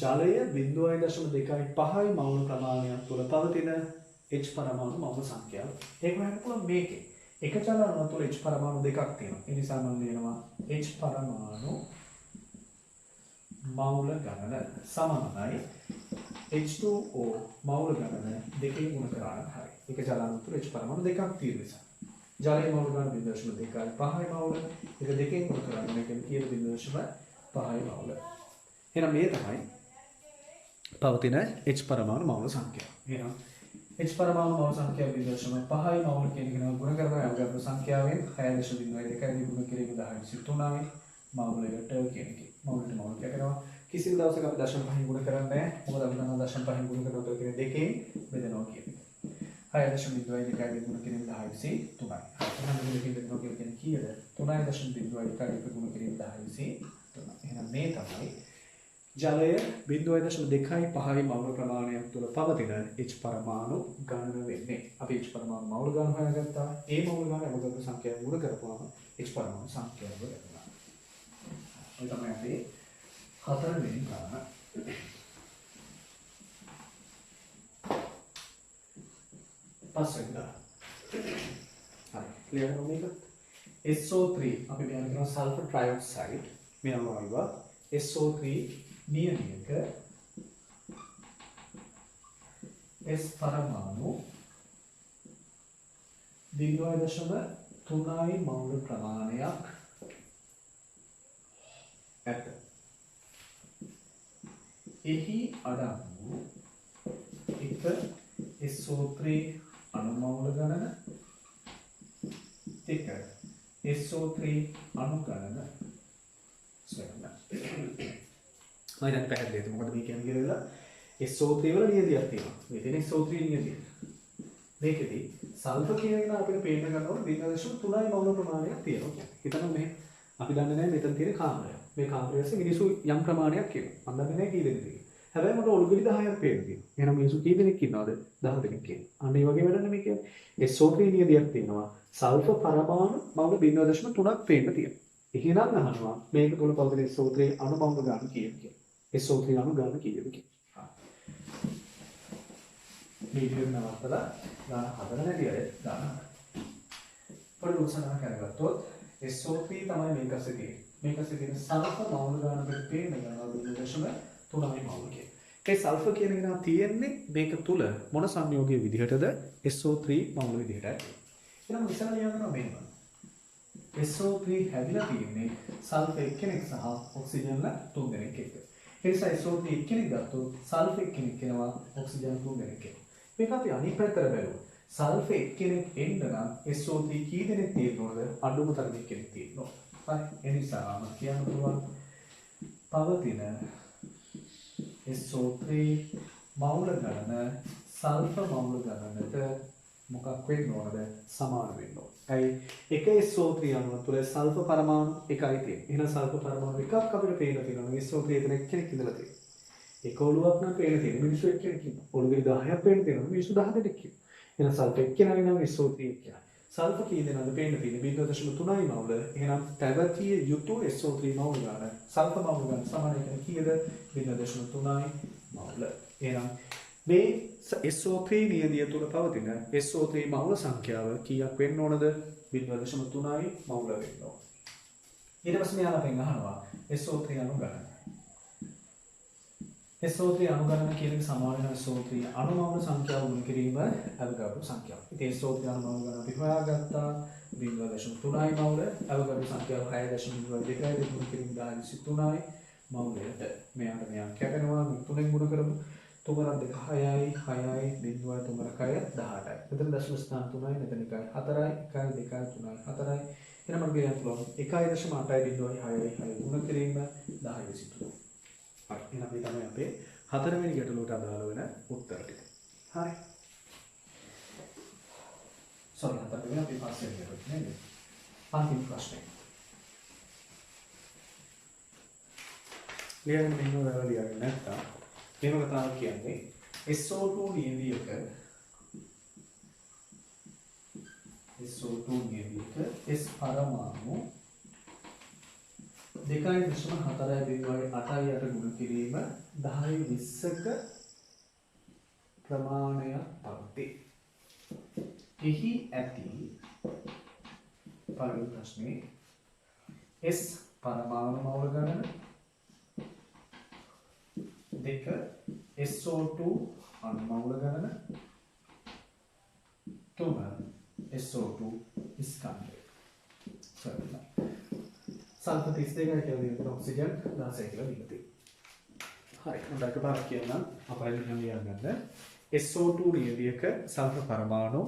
ජලය 0.25 මවුල් ප්‍රමාණයක් තුළ පවතින H පරමාණු මවුල් සංඛ්‍යාව. ඒක හොයන්න පුළුවන් මේකේ. එක ජලාණුව තුළ H පරමාණු දෙකක් තියෙනවා. ඒ නිසා මම ලියනවා H පරමාණු මවුල ගණන සමානයි H2O මවුල ගණන දෙකෙන් ගුණ කරා නම් හරි. එක ජලාණුව තුළ H පරමාණු දෙකක් තියෙන නිසා. ජලයේ මවුල ගණන 0.25 මවුල. ඒක දෙකෙන් ගුණ කරා නම් ඒක කියන 0.5 මවුල. එහෙනම් මේ තමයි පවතින H පරමාණු මවුල සංඛ්‍යාව. එහෙනම් H පරමාණු මවුල සංඛ්‍යාව 0.5 මවුල කියන එක නම් ගුණ කරනවා අවගාඩ්‍රෝ සංඛ්‍යාවෙන් 6.2 ගුණ කිරීම 1023යි මවුලකට කියන එක. මවුලට මවුල කියනවා. කිසිම දවසක අපි 0.5 ගුණ කරන්නේ නැහැ. මොකද අපි දන්නවා 0.5 ගුණ කරනවා කියන දෙකෙන් බෙදනවා කියන එක. 6.2 ගුණ කිරීම 1023යි. එහෙනම් මේ දෙකෙන් බෙදනවා කියන්නේ කීයද? 3.2 ගුණ කිරීම 1023. එහෙනම් මේ තමයි ජලය 0.25 මවුල ප්‍රමාණයක් තුළ පවතින H පරමාණු ගණන වෙන්නේ. අපි H පරමාණු මවුල ගණන හොයාගත්තා. ඒ මවුල ගණන අවගාඩ්‍රෝ සංඛ්‍යාව ගුණ කරපුවාම H පරමාණු සංඛ්‍යාව ලැබෙනවා. ඒ තමයි අපේ හතරවෙනි කාරණා. පස්වෙනි කාරණා. හරි. ක්ලියර් නෝ මේක? SO3 අපි මෙයාට කියනවා සල්ෆර් ට්‍රයිऑක්සයිඩ්. මෙයාම වයිවා SO3 නියමික S පරමාණු 0.3 මවුල ප්‍රමාණයක් ඇත. එහි අඩංගු එක SO3 අණු මවුල ගණන දෙක SO3 අණු ගණන සොයන්න. මම දැන් පැහැදිලිද මොකද මේ කියන්නේ කියලා SO3 වල නියතියක් තියෙනවා. මේ තියෙන SO3 නියතිය. මේකෙදි සල්ෆර් කියන එක අපිට පේන්න ගන්නකොට 0.3 මවුල ප්‍රමාණයක් තියෙනවා කියන්නේ. හිතන්න මේ අපි දන්නේ නැහැ මෙතන තියෙන කාමරය. මේ කාමරය ඇස්සේ මිනිස්සු යම් ප්‍රමාණයක් කියනවා. මම දන්නේ නැහැ කී දෙනෙක්ද කියලා. හැබැයි මට ඔලුගිරි 10ක් පේන්න තියෙනවා. එහෙනම් මිනිස්සු කී දෙනෙක් ඉන්නවද? 10 දෙනෙක් ඉන්නවා. අන්න ඒ වගේ වැඩක් නෙමෙයි කියන්නේ. SO3 නියතියක් තියෙනවා. සල්ෆර් පරමාණු මවුල 0.3ක් පේන්න තියෙනවා. එහෙනම් අහනවා මේක තුල පවතින SO3 අණු මවුල ගන්න කීයද කියලා. SO3 අණු ගන්න කීයද කියලා. වීඩියෝ නවත්තලා ගන්න හදන නැති අය ගන්න. පොඩි උත්සාහයක් කරගත්තොත් SO3 තමයි මේක ඇස්සේ තියෙන්නේ. මේක ඇස්සේ තියෙන සල්ෆර් මවුල ගන්න අපිට පේන්න ගන්නවා 0.3 මවුල කියන. ඒ සල්ෆර් කියන එක නම් තියෙන්නේ මේක තුල මොන සංයෝගයේ විදිහටද SO3 මවුල විදිහටයි. එහෙනම් ඉස්සර ලියනවා මේක. SO3 හැදිලා තියෙන්නේ සල්ෆර් එක්කෙනෙක් සහ ඔක්සිජන් තුන් දෙනෙක් එක්ක. ඒ නිසා SO3 එක්කෙනෙක් ගත්තොත් සල්ෆර් එක්කෙනෙක් වෙනවා ඔක්සිජන් තුන් දෙනෙක් එක්ක. මේක අපි අනිත් පැත්තට බැලුවොත් සල්ෆර් එක්කෙනෙක් එන්න නම් SO3 කී දෙනෙක් තියෙනවද? අඩුම තරමේ එක්කෙනෙක් තියෙනවා. හරි. ඒ නිසා මම කියන්න පුළුවන් පවතින SO3 මවුල ගණන සල්ෆර් මවුල ගණනට මොකක් වෙන්න ඕනද? සමාන වෙන්න ඕන. ඇයි? එක SO3 අණුව තුළ සල්ෆර් පරමාණු එකයි තියෙන්නේ. එහෙනම් සල්ෆර් පරමාණු එකක් අපිට පේන්න තියෙනවා. SO3 එතන එක්කෙනෙක් ඉඳලා තියෙනවා. එක ඔලුවක් නම් පේන්න තියෙනවා. මිනිස්සු එක්කෙනෙක් ඉන්නවා. ඔලුවේ 10ක් පේන්න තියෙනවා. මිනිස්සු 10 දෙනෙක් ඉන්නවා. එහෙනම් සල්ෆර් එක්කෙනා නම් SO3 එක්කෙනා. සල්ෆර් කී දෙනාද පේන්න තියෙන්නේ? 0.3 මවුල. එහෙනම් පැවතිය යුතු SO3 මවුල ගන්න සල්ෆර් මවුල ගන්න සමාන එකන කීයද? 0.3 මවුල. එහෙනම් මේ SO3 නියදිය තුල පවතින SO3 මවුල සංඛ්‍යාව කීයක් වෙන්න ඕනද? 0.3 මවුල වෙන්න ඕන. ඊට පස්සේ මෙයාලා අපෙන් අහනවා SO3 අණු ගණන. SO3 අණු ගණන කියන එක සමාන වෙන SO3 අණු මවුල සංඛ්‍යාව ගුණ කිරීම අවගාඩ්‍රෝ සංඛ්‍යාව. ඉතින් SO3 අණු මවුල ගණන අපි හොයාගත්තා 0.3 මවුල අවගාඩ්‍රෝ සංඛ්‍යාව 6.2 ගුණ කිරීම 1023යි මවුලයට. මෙයාට මෙයා කැපෙනවා තුනෙන් ගුණ කරමු. 3 2 6යි 6යි 0 3 6 18යි. මෙතන දශම ස්ථාන 3යි මෙතන 1යි 4යි 1යි 2යි 3යි 4යි එහෙනම් මම කියන්න පුළුවන් 1.8.6 ගුණ කිරීම 10/23. හරි. එහෙනම් මේ තමයි අපේ හතරවෙනි ගැටලුවට අදාළ වෙන උත්තර ටික. හරි. සෝරි හතරවෙනි අපි පස්සේ ගැටලුවට නේද? අන්තිම ප්‍රශ්නේ. ලියන්න මෙහෙම වෙලා ලියන්න නැත්නම් මේක කතාව කියන්නේ SO2 නියමියක S පරමාණු 2.4.88 ගුණ කිරීම 10/20ක ප්‍රමාණයක් පවතී. එහි ඇති පළවෙනි ප්‍රශ්නේ S පරමාණු මවුල ගණන 2 SO2 අණු මවුල ගණන 3 SO2 ස්කන්ධය. සල්ෆර් 32යි කියලා දෙන්න ඔක්සිජන් 16යි කියලා දීලා තියෙනවා. හරි. මම එකපාරක් කියන්නම් අපහල ලියන්න. SO2 නියමියක සල්ෆර් පරමාණු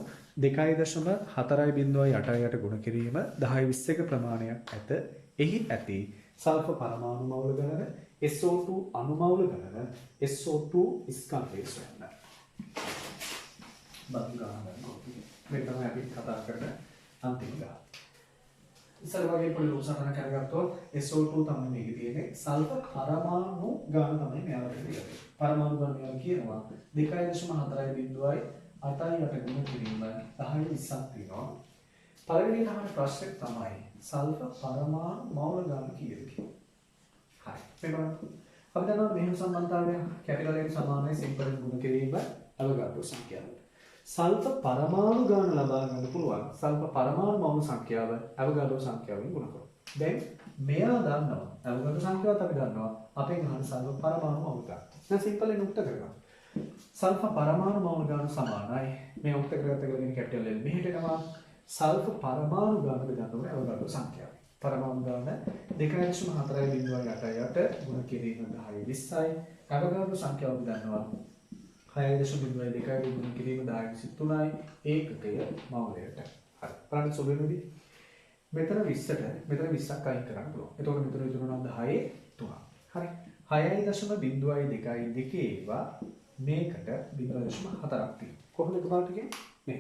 2.4.88 ගුණ කිරීම 10/20ක ප්‍රමාණයක් ඇත. එහි ඇති සල්ෆර් පරමාණු මවුල ගණන SO2 අණු මවුල ගණන SO2 ස්කන්ධය සොයන්න. මේ තමයි අපි කතා කරන අන්තිම ගාන. ඉස්සර වගේ පොඩි උදාහරණ කරගත්තොත් SO2 තමයි මේකේ තියෙන්නේ. සල්ෆර් පරමාණු ගාන තමයි මෙයාලා දෙන්නේ. පරමාණු ගාන මෙයාලා කියනවා 2.4.88 ගුණ කිරීම 10/20ක් තියෙනවා. පළවෙනි තමයි ප්‍රශ්නේ තමයි සල්ෆර් පරමාණු මවුල ගාන කීයද කියලා. හරි. මේක අපි දන්නවා මෙහෙම සම්බන්ධතාවය කැපිටල් එක සමානයි සිම්පල් ගුණ කිරීම අවගාඩ්‍රෝ සංඛ්‍යාවට. සල්ෆර් පරමාණු ගාන ලබා ගන්න පුළුවන් සල්ෆර් පරමාණු මවුල සංඛ්‍යාව අවගාඩ්‍රෝ සංඛ්‍යාවෙන් ගුණ කරනවා. දැන් මෙයා දන්නවා අවගාඩ්‍රෝ සංඛ්‍යාවත් අපි දන්නවා අපේ ගහන සල්ෆර් පරමාණු මවුල ගාන. දැන් සිම්පල් එක උත්තර කරගන්න. සල්ෆර් පරමාණු මවුල ගාන සමානයි මේ උත්තර කරගත්ත එකකින් කැපිටල් L මෙහෙට එනවා සල්ෆර් පරමාණු ගාන බෙදන්න ඕනේ අවගාඩ්‍රෝ සංඛ්‍යාව. පරමාණු ගාන 2.4.88 ගුණ කිරීම 10/20යි අවගාඩ්‍රෝ සංඛ්‍යාව දන්නවා 6.2 ගුණ කිරීම 10/23යි ඒකකය මවුලයට. හරි. බලන්න සොබෙනුදී මෙතන 20ට මෙතන 20ක් අයින් කරන්න පුළුවන්. එතකොට මෙතන ඉතුරුනවා 10 3. හරි. 6.2 ඒවා මේකට 0.4ක් තියෙනවා. කොහොමද එකපාරට කියන්නේ? මේ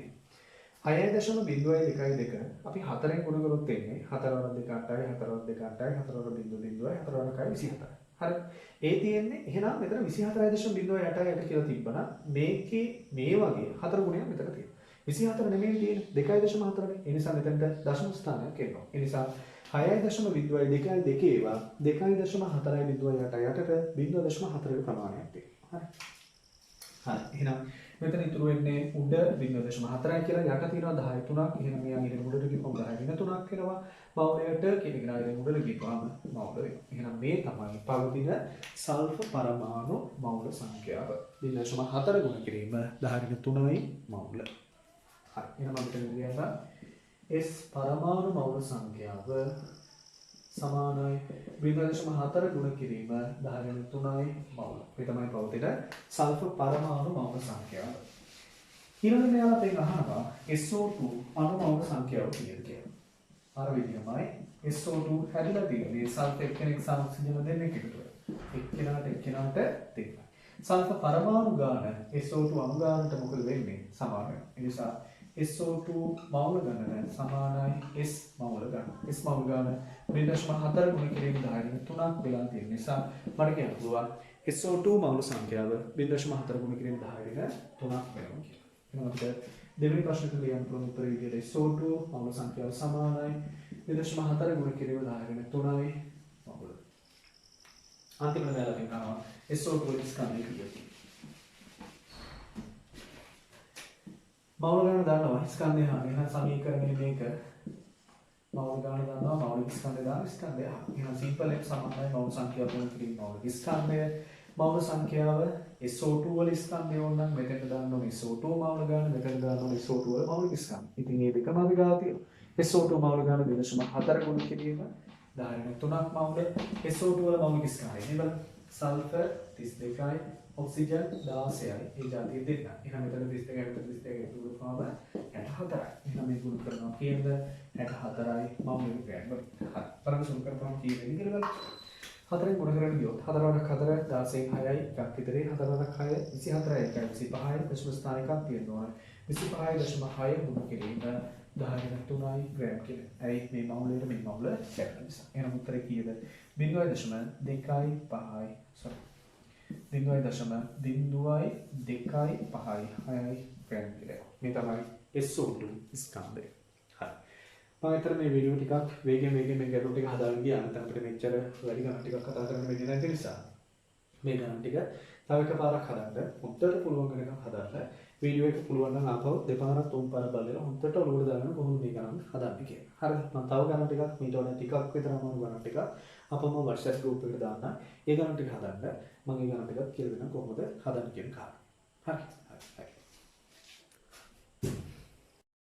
6.2 අපි 4ෙන් ගුණ කරොත් එන්නේ 4 2 8යි 4 2 8යි 4 0.0යි 4 24. හරි. ඒ තියෙන්නේ එහෙනම් මෙතන 24.08 කියලා තිබ්බනම් මේකේ මේ වගේ 4 ගුණයක් මෙතන තියෙනවා. 24 නෙමෙයි තියෙන්නේ 2.4නේ. ඒ නිසා මෙතනට දශම ස්ථානයක් එනවා. ඒ නිසා 6.2 ඒවා 2.4.88ට 0.4ක ප්‍රමාණයක් තියෙනවා. හරි. හරි. එහෙනම් මෙතන ඉතුරු වෙන්නේ උඩ 0.4යි කියලා යට තියෙනවා 10 3ක්. එහෙනම් මෙයා ඊට උඩට ගිහම 10 3ක් වෙනවා. මවුලයට කියන එක උඩට ගිහම මවුල වෙනවා. එහෙනම් මේ තමයි පවතින සල්ෆර් පරමාණු මවුල සංඛ්‍යාව. 0.4 ගුණ කිරීම 10/3යි මවුල. හරි. එහෙනම් අපිට ලියන්න S පරමාණු මවුල සංඛ්‍යාව සමානයි 0.4 ගුණ කිරීම 10/3යි මවුල. මේ තමයි පවතින සල්ෆර් පරමාණු මවුල සංඛ්‍යාව. ඊළඟට මෙයාලා අපෙන් අහනවා SO2 අණු මවුල සංඛ්‍යාව කීයද කියලා. අර විදිහමයි SO2 හැදිලා තියෙන්නේ සල්ෆර් එක්කෙනෙක් සහ ඔක්සිජන් දෙන්නෙක් එකතු වෙලා. එක්කෙනාට දෙන්නයි. සල්ෆර් පරමාණු ගාන SO2 අණු ගානට මොකද වෙන්නේ? සමාන වෙනවා. ඒ නිසා SO2 මවුල ගණන සමානයි S මවුල ගණන. S මවුල ගණන 0.4 ගුණ කිරීම 10/3ක් වෙලා තියෙන නිසා මට කියන්න පුළුවන් SO2 මවුල සංඛ්‍යාව 0.4 ගුණ කිරීම 10/3ක් වෙනවා කියලා. එහෙනම් අපිට දෙවෙනි ප්‍රශ්නෙට ලියන්න පුළුවන් උත්තර විදිහට SO2 මවුල සංඛ්‍යාව සමානයි 0.4 ගුණ කිරීම 10/3යි මවුල. අන්තිමට දැන් අපි කරනවා SO2 ස්කන්ධය කීයද? මවුල ගණන දන්නවා ස්කන්ධය හරිය. එහෙනම් සමීකරණය මේක මවුල ගණන දන්නවා මවුලික ස්කන්ධය දාන ස්කන්ධය. එහෙනම් සිම්පල් එක සමානයි මවුල සංඛ්‍යාව ගුණ කිරීම මවුලික ස්කන්ධය. මවුල සංඛ්‍යාව SO2 වල ස්කන්ධය ඕනනම් මෙතන දානවා SO2 මවුල ගණන මෙතන දානවා SO2 වල මවුලික ස්කන්ධය. ඉතින් මේ දෙකම අපි ගාව තියෙනවා. SO2 මවුල ගණන 0.4 ගුණ කිරීම 10/3ක් මවුල SO2 වල මවුලික ස්කන්ධය. නේද? සල්ෆර් 32යි ඔක්සිජන් 16යි ඒ જાතිය දෙන්න. එහෙනම් මෙතන 32 එකතු කරපුවාම 64යි. එහෙනම් මේ ගුණ කරනවා කීයද? 64යි මවුල් ග්‍රෑම්. හරි. බලන්න සුළු කරපුවාම කීයද කියලා බලන්න. 4ෙන් ගුණ කරගෙන ගියොත් 4 වරක් 4 16න් 6යි එකක් විතරේ 4 වරක් 6 24යි එකයි 25යි දශම ස්ථාන එකක් තියෙනවා. 25.6 ගුණ කිරීම 10 3යි ග්‍රෑම් කියලා. ඇයි මේ මවුලේට මේ මවුල ලැබෙන නිසා. එහෙනම් උත්තරේ කීයද? 0.255 sorry 0.255 6යි ග්‍රෑම් කියලා. මේ තමයි SO2 ස්කන්ධය. හරි. මම අතර මේ වීඩියෝ ටිකක් වේගෙන් මේ ගැටලු ටික හදාගෙන ගියා. නැත්නම් අපිට මෙච්චර වැඩි ගණන් ටිකක් කතා කරන්න වෙන්නේ නැති නිසා මේ ගණන් ටික තව එකපාරක් හදන්න හොඳට පුළුවන් වෙනකම් හදන්න වීඩියෝ එක පුළුවන් නම් ආපහු දෙපාරක් තුන් පාරක් බලලා හොඳට ඔලුවට දාගන්න කොහොමද මේ ගණන් හදන්නේ කියලා. හරිද? මම තව ගණන් ටිකක් මීට වඩා ටිකක් විතර අමාරු ගණන් ටිකක් අපම WhatsApp group එකට දාන්න. ඒ ගණන් ටික හදන්න මම ඒ ගණන් ටිකක් කියලා දෙන්න කොහොමද හදන්නේ කියන කාරණා. හරි.